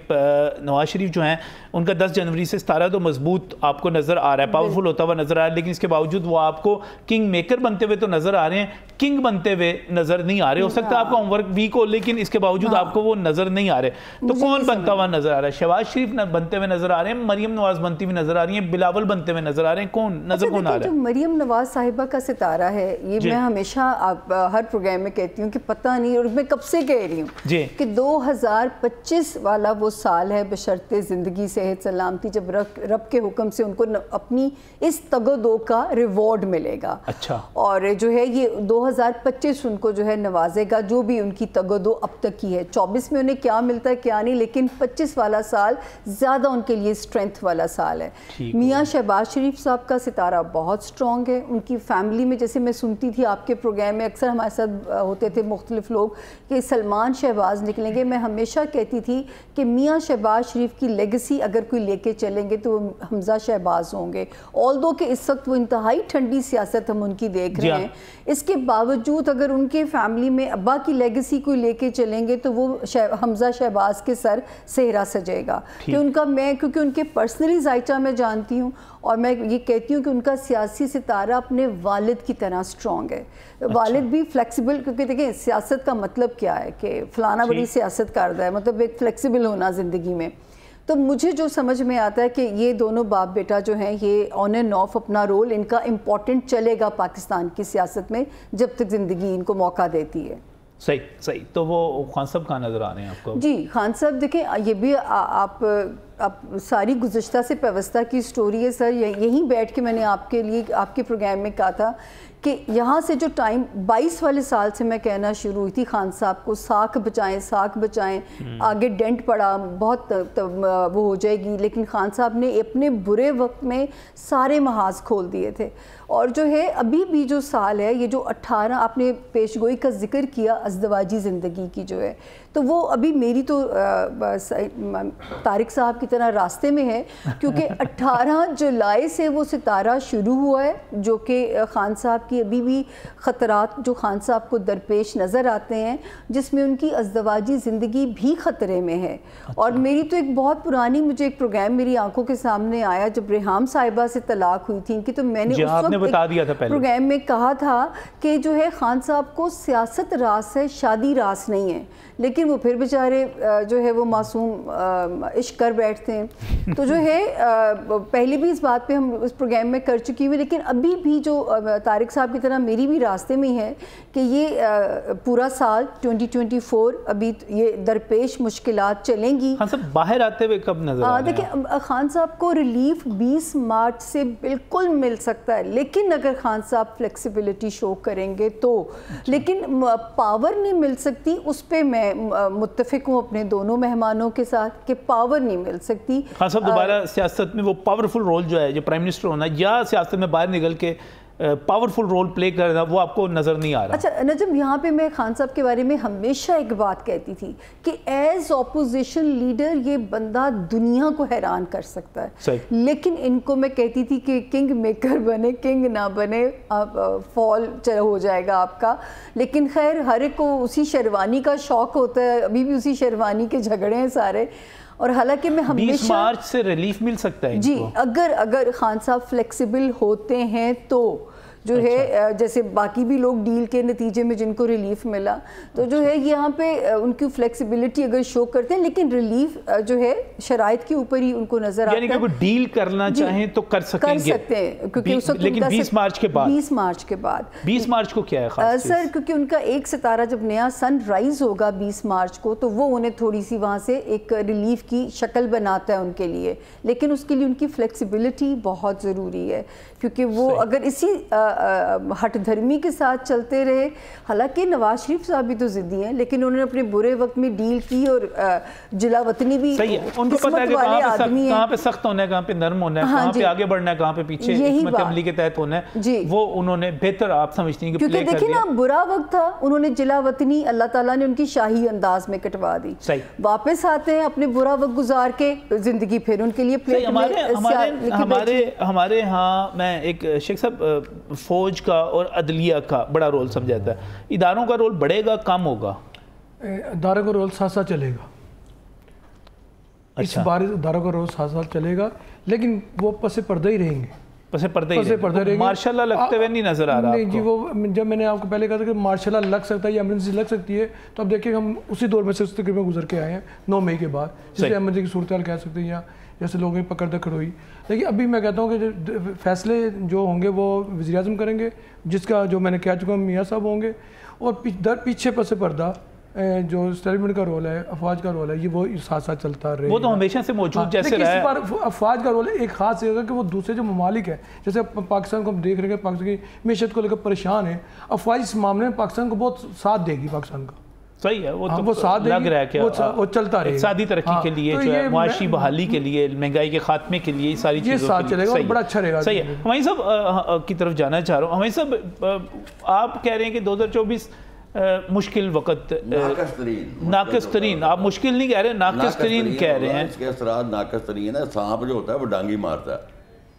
نواز شریف جو ہیں ان کا 10 جنوری سے ستارہ تو مضبوط آپ کو نظر آ رہا ہے, پاورفل ہوتا ہوا نظر آ رہا ہے, لیکن اس کے باوجود وہ آپ کو کنگ میکر بنتے ہوئے تو نظر آ رہے ہیں, کنگ بنتے ہوئے نظر نہیں آ رہے. ہو سکتا ہے آپ کا ہوم ورک ویک ہو, لیکن اس کے باوجود آپ کو وہ نظر نہیں آ رہے. تو کون بنتا ہوا نظر آ رہا ہے؟ شہباز شریف بنتے ہوئے نظر آ رہے ہیں, مریم نواز بنتی ہوئی نظر آ رہی ہیں, بلاول بنتے ہوئے نظر آ رہے ہیں, کون نظر کون آ رہا ہے؟ مریم نواز صاحبہ کا ستارہ ہے, یہ میں ہمیشہ ہر پروگرام میں کہتی ہوں کہ پتہ نہیں, اور میں کب سے کہہ رہی ہوں کہ 2025 والا وہ سال ہے بشرط زندگی صحت سلامتی, جب رب کے حکم سے ان کو اپنی اس تگ و دو کا ریوارڈ ملے گا. اچھا. اور جو ہے یہ 2025 ان کو جو ہے نوازے گا, جو بھی ان کی تگ و دو اب تک کی ہے. 24 میں انہیں کیا ملتا ہے کیا نہیں, لیکن 25 والا سال زیادہ ان کے لیے اسٹرینتھ والا سال ہے. میاں شہباز شریف صاحب کا ستارہ بہت سٹرونگ ہے. ان کی فیملی میں, جیسے میں سنتی تھی آپ کے پروگرام میں اکثر ہمارے ساتھ ہوتے تھے مختلف لوگ کہ سلمان شہباز نکلیں گے, میں ہمیشہ کہتی تھی کہ میاں شہباز شریف کی لیگسی اگر کوئی لے کے چلیں گے تو وہ حمزہ شہباز ہوں گے. آلدو کہ اس وقت وہ انتہائی ٹھنڈی سیاست ہم ان کی دیکھ رہے ہیں, اس کے باوجود اگر ان کے فیملی میں ابا کی لیگسی کوئی لے کے چلیں گے تو وہ حمزہ شہباز کے سر صحرا سجے گا. کہ ان کا, میں کیونکہ ان کے پرسنلی ذائچہ میں جانتی ہوں, اور میں یہ کہتی ہوں کہ ان کا سیاسی ستارہ اپنے والد کی طرح سٹرونگ ہے. والد بھی فلیکسیبل, کیونکہ دیکھیں سیاست کا مطلب کیا ہے کہ فلانا بڑی سیاست کرتا ہے, مطلب ایک فلیکسیبل ہونا زندگی میں. تو مجھے جو سمجھ میں آتا ہے کہ یہ دونوں باپ بیٹا جو ہیں یہ آن اینڈ آف اپنا رول ان کا امپورٹنٹ چلے گا پاکستان کی سیاست میں جب تک زندگی ان کو موقع دیتی ہے. صحیح. تو وہ خان صاحب کہاں نظر آ رہے ہیں آپ کو؟ جی خان صاحب دیکھیں, یہ بھی آپ ساری گزشتہ سے پیوستہ کی سٹوری ہے سر. یہیں بیٹھ کے میں نے آپ کے لیے آپ کے پروگرام میں کہا تھا کہ یہاں سے جو ٹائم 22 والے سال سے میں کہنا شروع ہوئی تھی خان صاحب کو, ساکھ بچائیں, آگے ڈینٹ پڑا, بہت وہ ہو جائے گی, لیکن خان صاحب نے اپنے برے وقت میں سارے محاذ کھول دیے تھے. اور جو ہے ابھی بھی جو سال ہے, یہ جو 18 آپ نے پیش گوئی کا ذکر کیا ازدواجی زندگی کی جو ہے, تو وہ ابھی میری تو طارق صاحب کی طرح راستے میں ہے, کیونکہ 18 جولائی سے وہ ستارہ شروع ہوا ہے, جو کہ خان صاحب کی ابھی بھی خطرات جو خان صاحب کو درپیش نظر آتے ہیں, جس میں ان کی ازدواجی زندگی بھی خطرے میں ہے. اور میری تو ایک بہت پرانی, مجھے ایک پروگرام میری آنکھوں کے سامنے آیا جب ریحام صاحبہ سے طلاق ہوئی تھی ان کی, تو میں نے اس وقت پروگرام میں کہا تھا کہ جو ہے خان صاحب کو سیاست راس ہے, شادی راس نہیں ہے, لیکن وہ پھر بیچارے جو ہے وہ معصوم عشق کر بیٹھتے ہیں. تو جو ہے پہلے بھی اس بات پہ ہم اس پروگرام میں کر چکی ہوئی, لیکن ابھی بھی جو طارق صاحب کی طرح میری بھی راستے میں ہے کہ یہ پورا سال 2024 ابھی یہ درپیش مشکلات چلیں گی. خان صاحب باہر آتے ہوئے کب نظر آ رہے ہیں؟ دیکھیں خان صاحب کو ریلیف 20 مارچ سے بالکل مل سکتا ہے, لیکن اگر خان صاحب فلیکسیبلٹی شو کریں گے تو, لیکن پاور نہیں مل سکتی, اس پہ میں متفق ہوں اپنے دونوں مہمانوں کے ساتھ کہ پاور نہیں مل سکتی. خان صاحب دوبارہ سیاست میں وہ پاورفل رول جو ہے, جو پرائم منسٹر ہونا یا سیاست میں باہر نکل کے پاورفل رول پلے کرنا, وہ آپ کو نظر نہیں آ رہا. اچھا نجم, یہاں پہ میں خان صاحب کے بارے میں ہمیشہ ایک بات کہتی تھی کہ ایز اپوزیشن لیڈر یہ بندہ دنیا کو حیران کر سکتا ہے, لیکن ان کو میں کہتی تھی کہ کنگ میکر بنے, کنگ نہ بنے, فال ہو جائے گا آپ کا. لیکن خیر ہر ایک کو اسی شیروانی کا شوق ہوتا ہے, ابھی بھی اسی شیروانی کے جھگڑے ہیں سارے. اور حالانکہ میں ہمیشہ 20 مارچ سے ریلیف مل سکتا ہے جی, اگر خان صاحب فلیکسیبل ہوتے ہیں تو جو ہے, جیسے باقی بھی لوگ ڈیل کے نتیجے میں جن کو ریلیف ملا, تو جو ہے یہاں پہ ان کی فلیکسیبلٹی اگر شو کرتے ہیں, لیکن ریلیف جو ہے شرائط کے اوپر ہی ان کو نظر آتا ہے. یعنی کہ وہ ڈیل کرنا چاہیں تو کر سکیں گے, کر سکتے ہیں, کیونکہ اس وقت لیکن 20 مارچ کے بعد 20 مارچ کو کیا ہے خاص چیز؟ سر کیونکہ ان کا ایک ستارہ جب نیا سن رائز ہوگا 20 مارچ کو, تو وہ انہیں تھوڑی سی وہاں سے ایک ریلیف کی شکل بناتا ہے ان کے لیے, لیکن اس کے لیے ان کی فلیکسیبلٹی بہت ضروری ہے, کیونکہ وہ اگر اسی ہٹ دھرمی کے ساتھ چلتے رہے. حالانکہ نواز شریف صاحب بھی تو ضدی ہیں, لیکن انہوں نے اپنے برے وقت میں ڈیل کی, اور جلا وطنی بھی ان کو پتہ ہے کہ کہاں پہ سخت ہونا ہے, کہاں پہ نرم ہونا ہے, کہاں پہ آگے بڑھنا ہے, کہاں پہ پیچھے حکمت عملی کے تحت ہونا ہے, وہ انہوں نے بہتر آپ سمجھتی ہیں کہ کیونکہ دیکھیں نا برا وقت تھا, انہوں نے جلا وطنی اللہ تعالیٰ نے ان کی شاہی انداز میں کٹوا دی, واپس آتے ہیں اپنے برا وقت گزار کے, زندگی پھر ان کے لیے ہمارے ہاں میں ایک شیخ صاحب فوج کا اور عدلیہ کا بڑا رول سمجھاتا ہے, اداروں کا رول بڑھے گا کم ہوگا؟ اداروں کا رول ساتھ ساتھ چلے گا, اس بار اداروں کا رول ساتھ ساتھ چلے گا, لیکن وہ پس پردہ ہی رہیں گے, پس پردہ ہی رہیں گے. مارشاء اللہ لگتے ہوئے نہیں نظر آ رہا نہیں جی, وہ جب میں نے آپ کو پہلے کہا تھا کہ مارشاء اللہ لگ سکتا ہے یا ایمرجنسی لگ سکتی ہے, تو اب دیکھیں ہم اسی دور میں سے تقریباً گزر کے آئے ہیں 9 مئی کے بعد, جسے ایمرجنسی کی صورتحال کہہ سکتے ہیں, یا جیسے لوگوں کی پکڑ دکڑ ہوئی. لیکن ابھی میں کہتا ہوں کہ فیصلے جو ہوں گے وہ وزیر اعظم کریں گے, جس کا جو میں نے کہہ چکا ہوں میاں صاحب ہوں گے, اور پیچھے پس پردہ جو اسٹیبلمنٹ کا رول ہے, افواج کا رول ہے, یہ وہ ساتھ ساتھ چلتا رہے. وہ تو ہمیشہ سے موجود جیسے رہا ہے. اس بار افواج کا رول ایک خاص یہ ہوگا کہ وہ دوسرے جو ممالک ہیں, جیسے پاکستان کو ہم دیکھ رہے ہیں کہ پاکستان کی معیشت کو لے کر پریشان ہے, افواج اس معاملے میں پاکستان کو بہت ساتھ دے گی. پاکستان کا صحیح ہے, وہ تو لگ رہا ہے کہ وہ چلتا رہے گا, اقتصادی ترقی کے لیے, جو ہے معاشی بحالی کے لیے, مہنگائی کے خاتمے کے لیے, ساری چیزوں ساتھ چلے گا اور بڑا اچھا رہے گا. صحیح ہے. ہمائی صاحب کی طرف جانا چاہ رہا ہوں. ہمائی صاحب آپ کہہ رہے ہیں کہ 2024 مشکل وقت, ناقص ترین, آپ مشکل نہیں کہہ رہے, ناقص ترین کہہ رہے ہیں. اس کے اثرات ناقص ترین ہے. سانپ جو ہوتا ہے وہ ڈانگی مارتا ہے,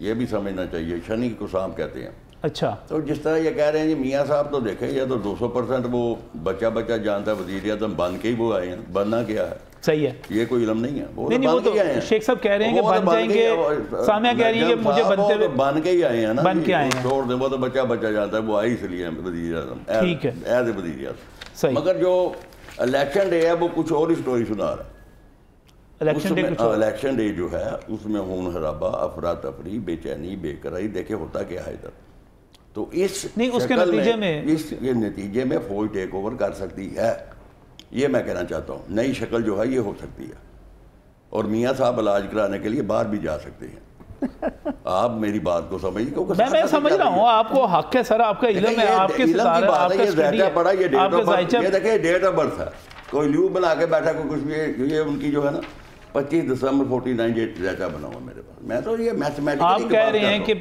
یہ بھی سمجھنا چاہیے. شنی کو سانپ کہتے ہیں. اچھا, تو جس طرح یہ کہہ رہے ہیں جی میاں صاحب تو دیکھیں, یہ تو 200% وہ بچہ جانتا ہے, وزیر اعظم بن کے ہی وہ آئے ہیں, بننا کیا ہے. صحیح ہے, یہ کوئی علم نہیں ہے. وہ تو شیخ صاحب کہہ رہے ہیں کہ بن جائیں گے, سامعہ کہہ رہی ہے کہ مجھے بنتے ہوئے بن کے ہی آئے ہیں نا, بن کے آئے ہیں. چھوڑ دیں, وہ تو بچہ جانتا ہے, وہ آئی اس لیے وزیر اعظم, ٹھیک ہے, ایز اے وزیر اعظم. مگر جو الیکشن ڈے ہے وہ کچھ اور ہی سٹوری سنا رہا ہے. الیکشن ڈے جو ہے اس میں خون خرابہ, افراتفری, بے چینی, بے قراری, دیکھیں ہوتا کیا ہے ادھر. تو اس نتیجے میں فوج ٹیک اوور کر سکتی ہے, یہ میں کہنا چاہتا ہوں. نئی شکل جو ہے یہ ہو سکتی ہے, اور میاں صاحب علاج کرانے کے لیے باہر بھی جا سکتے ہیں. آپ میری بات کو سمجھیں. میں سمجھ رہا ہوں, آپ کو حق ہے سر, آپ کا علم ہے, آپ کے ستارہ, آپ کا اسٹڈی ہے, آپ کا ذائچہ. یہ دیکھیں ڈیٹ آف برتھ ہے, کوئی لیو بنا کے بیٹھا, کوئی کچھ بھی. یہ ان کی جو ہے نا 25 دسمبر 49 یہ ذائچہ بنا ہوا میرے پاس. میں تو یہ میتھمیٹکلی آپ کہہ رہے ہیں کہ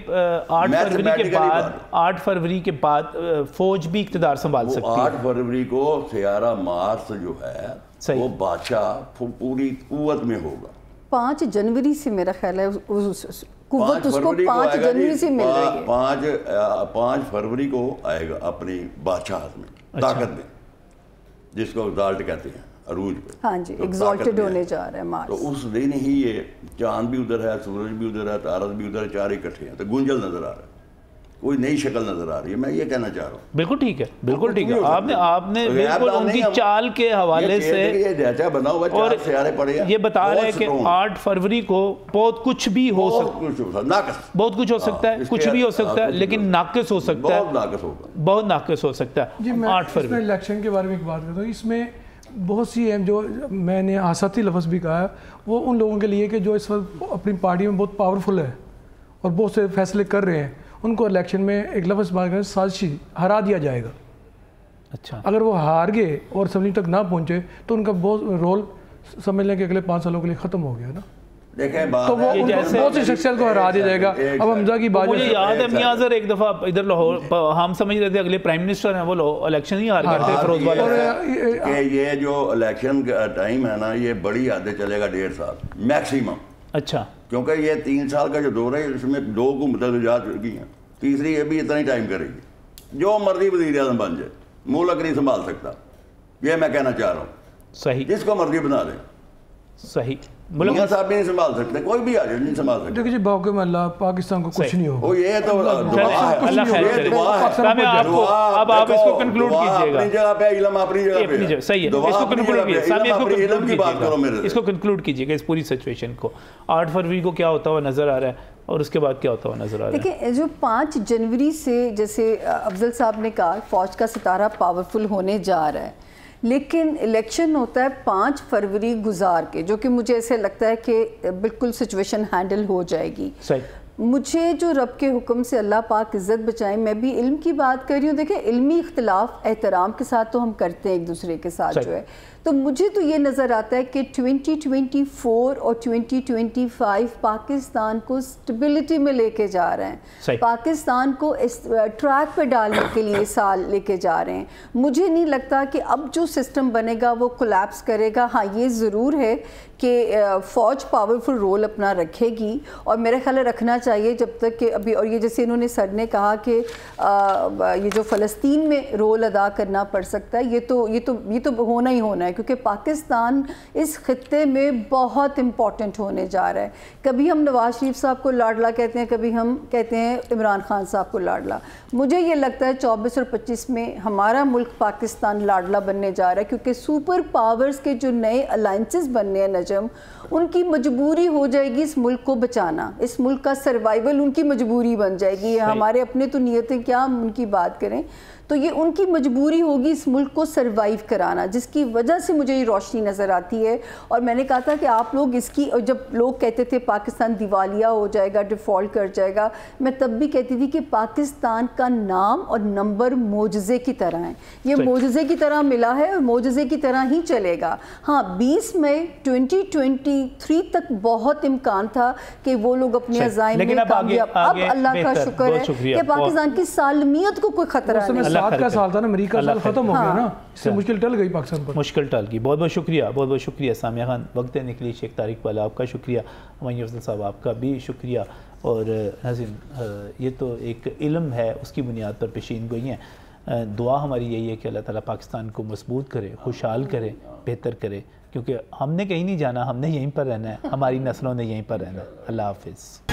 8 فروری کے بعد فوج بھی اقتدار سنبھال سکتی ہے. 8 فروری کو سیارہ مارس جو ہے وہ بادشاہ پوری قوت میں ہوگا. 5 جنوری سے میرا خیال ہے قوت اس کو 5 جنوری سے مل رہی ہے. 5 فروری کو آئے گا اپنی بادشاہت میں, طاقت میں, جس کو ایگزالٹ کہتے ہیں, عروج پہ. ہاں جی, ایگزالٹڈ ہونے جا رہا ہے مارس. تو اس دن ہی یہ چاند بھی ادھر ہے, سورج بھی ادھر ہے, تارس بھی ادھر ہے, 4 اکٹھے ہیں. تو گنجل نظر آ رہا ہے, کوئی نئی شکل نظر آ رہی ہے. میں یہ کہنا چاہ رہا ہوں. بالکل ٹھیک ہے, بالکل ٹھیک ہے. آپ نے بالکل ان کی چال کے حوالے سے بنا ہوا, 4 سیارے پڑے ہیں, یہ بتا رہے ہیں کہ 8 فروری کو بہت کچھ بھی ہو سکتا ہے, بہت کچھ ہو سکتا ہے, کچھ بھی ہو سکتا ہے, لیکن ناقص ہو سکتا ہے, بہت ناقص ہو سکتا ہے. 8 فروری الیکشن کے بارے میں ایک بات کرتا ہوں. اس میں بہت سی ہیں جو میں نے آساتی لفظ بھی کہا ہے, وہ ان لوگوں کے لیے کہ جو اس وقت اپنی پارٹی میں بہت پاورفل ہے اور بہت سے فیصلے کر رہے ہیں, ان کو الیکشن میں ایک لفظ بات کریں, سازشی ہرا دیا جائے گا. اچھا, اگر وہ ہار گئے اور اسمبلی تک نہ پہنچے تو ان کا بہت رول سمجھ لیں کہ اگلے 5 سالوں کے لیے ختم ہو گیا نا. تو وہ بہت سی شخصیت کو ہرا دیا جائے گا. اب حمزہ کی بات, مجھے یاد ہے میاں اظہر ایک دفعہ ادھر لاہور, ہم سمجھ رہے تھے اگلے پرائم منسٹر ہیں, وہ الیکشن ہی ہار گئے تھے فیروز والے. کہ یہ جو الیکشن کا ٹائم ہے نا, یہ بڑی حد چلے گا 1.5 سال میکسیمم. اچھا, کیونکہ یہ 3 سال کا جو دور ہے اس میں 2 حکومتیں جا چکی ہیں, تیسری یہ بھی اتنا ہی ٹائم کرے گی. جو مرضی وزیر اعظم بن جائے, ملک نہیں سنبھال سکتا. یہ میں کہنا چاہ رہا ہوں. صحیح, جس کو مرضی بنا دیں. صحیح, میاں صاحب بھی نہیں سنبھال سکتے, کوئی بھی آ جائے نہیں سنبھال سکتے. دیکھیں جی, باقی میں اللہ پاکستان کو کچھ نہیں ہوگا. یہ تو دعا ہے, اللہ خیر کرے. اب آپ اس کو کنکلوڈ کیجئے گا. اپنی جگہ پہ, علم اپنی جگہ پہ. صحیح ہے, اس کو کنکلوڈ کیجئے, اس کو کنکلوڈ کیجئے گا اس پوری سچویشن کو. 8 فروری کو کیا ہوتا ہوا نظر آ رہا ہے, اور اس کے بعد کیا ہوتا ہوا نظر آ رہا ہے؟ دیکھیں, جو 5 جنوری سے جیسے افضل صاحب نے کہا فوج کا ستارہ پاورفل ہونے جا رہا ہے, لیکن الیکشن ہوتا ہے 5 فروری گزار کے, جو کہ مجھے ایسے لگتا ہے کہ بالکل سچویشن ہینڈل ہو جائے گی. مجھے جو رب کے حکم سے اللہ پاک عزت بچائیں، میں بھی علم کی بات کر رہی ہوں. دیکھیں علمی اختلاف احترام کے ساتھ تو ہم کرتے ہیں ایک دوسرے کے ساتھ جو ہے، تو مجھے تو یہ نظر آتا ہے کہ 2024 اور 2025 پاکستان کو اسٹیبلٹی میں لے کے جا رہے ہیں، پاکستان کو اس ٹریک پہ ڈالنے کے لیے سال لے کے جا رہے ہیں. مجھے نہیں لگتا کہ اب جو سسٹم بنے گا وہ کولیپس کرے گا. ہاں یہ ضرور ہے کہ فوج پاورفل رول اپنا رکھے گی، اور میرے خیال رکھنا چاہیے جب تک کہ ابھی، اور یہ جیسے انہوں نے سر نے کہا کہ یہ جو فلسطین میں رول ادا کرنا پڑ سکتا ہے، یہ تو ہونا ہی ہونا ہے، کیونکہ پاکستان اس خطے میں بہت امپورٹنٹ ہونے جا رہا ہے. کبھی ہم نواز شریف صاحب کو لاڈلا کہتے ہیں، کبھی ہم کہتے ہیں عمران خان صاحب کو لاڈلا. مجھے یہ لگتا ہے 24 اور 25 میں ہمارا ملک پاکستان لاڈلا بننے جا رہا ہے، کیونکہ سپر پاورز کے جو نئے الائنسز بننے ہیں نجم، ان کی مجبوری ہو جائے گی اس ملک کو بچانا، اس ملک کا سروائیول ان کی مجبوری بن جائے گی. ہمارے اپنے تو نیتیں کیا ہم ان کی بات کریں، تو یہ ان کی مجبوری ہوگی اس ملک کو سروائیو کرانا، جس کی وجہ سے مجھے یہ روشنی نظر آتی ہے. اور میں نے کہا تھا کہ آپ لوگ اس کی، جب لوگ کہتے تھے پاکستان دیوالیہ ہو جائے گا، ڈیفالٹ کر جائے گا، میں تب بھی کہتی تھی کہ پاکستان کا نام اور نمبر معجزے کی طرح ہیں. یہ معجزے کی طرح ملا ہے اور معجزے کی طرح ہی چلے گا. ہاں 20 مئی 2023 تک بہت امکان تھا کہ وہ لوگ اپنے عزائم میں کامیاب. اب اللہ کا شکر ہے کہ پاکستان کی سالمیت کو کوئی خطرہ نہیں. 7 کا سال تھا نا، امریکہ سال ختم ہو گیا نا، اس سے مشکل ٹل گئی پاکستان پر، مشکل ٹل گئی. بہت بہت شکریہ، بہت بہت شکریہ سامیہ خان. وقت نکلی شیخ طارق والا آپ کا شکریہ، ہمایوں افضل صاحب آپ کا بھی شکریہ. اور ناظرین یہ تو ایک علم ہے، اس کی بنیاد پر پیشین گوئی ہیں. دعا ہماری یہی ہے کہ اللہ تعالیٰ پاکستان کو مضبوط کرے، خوشحال کرے، بہتر کرے، کیونکہ ہم نے کہیں نہیں جانا، ہم نے یہیں پر رہنا ہے، ہماری نسلوں نے یہیں پر رہنا ہے. اللہ حافظ.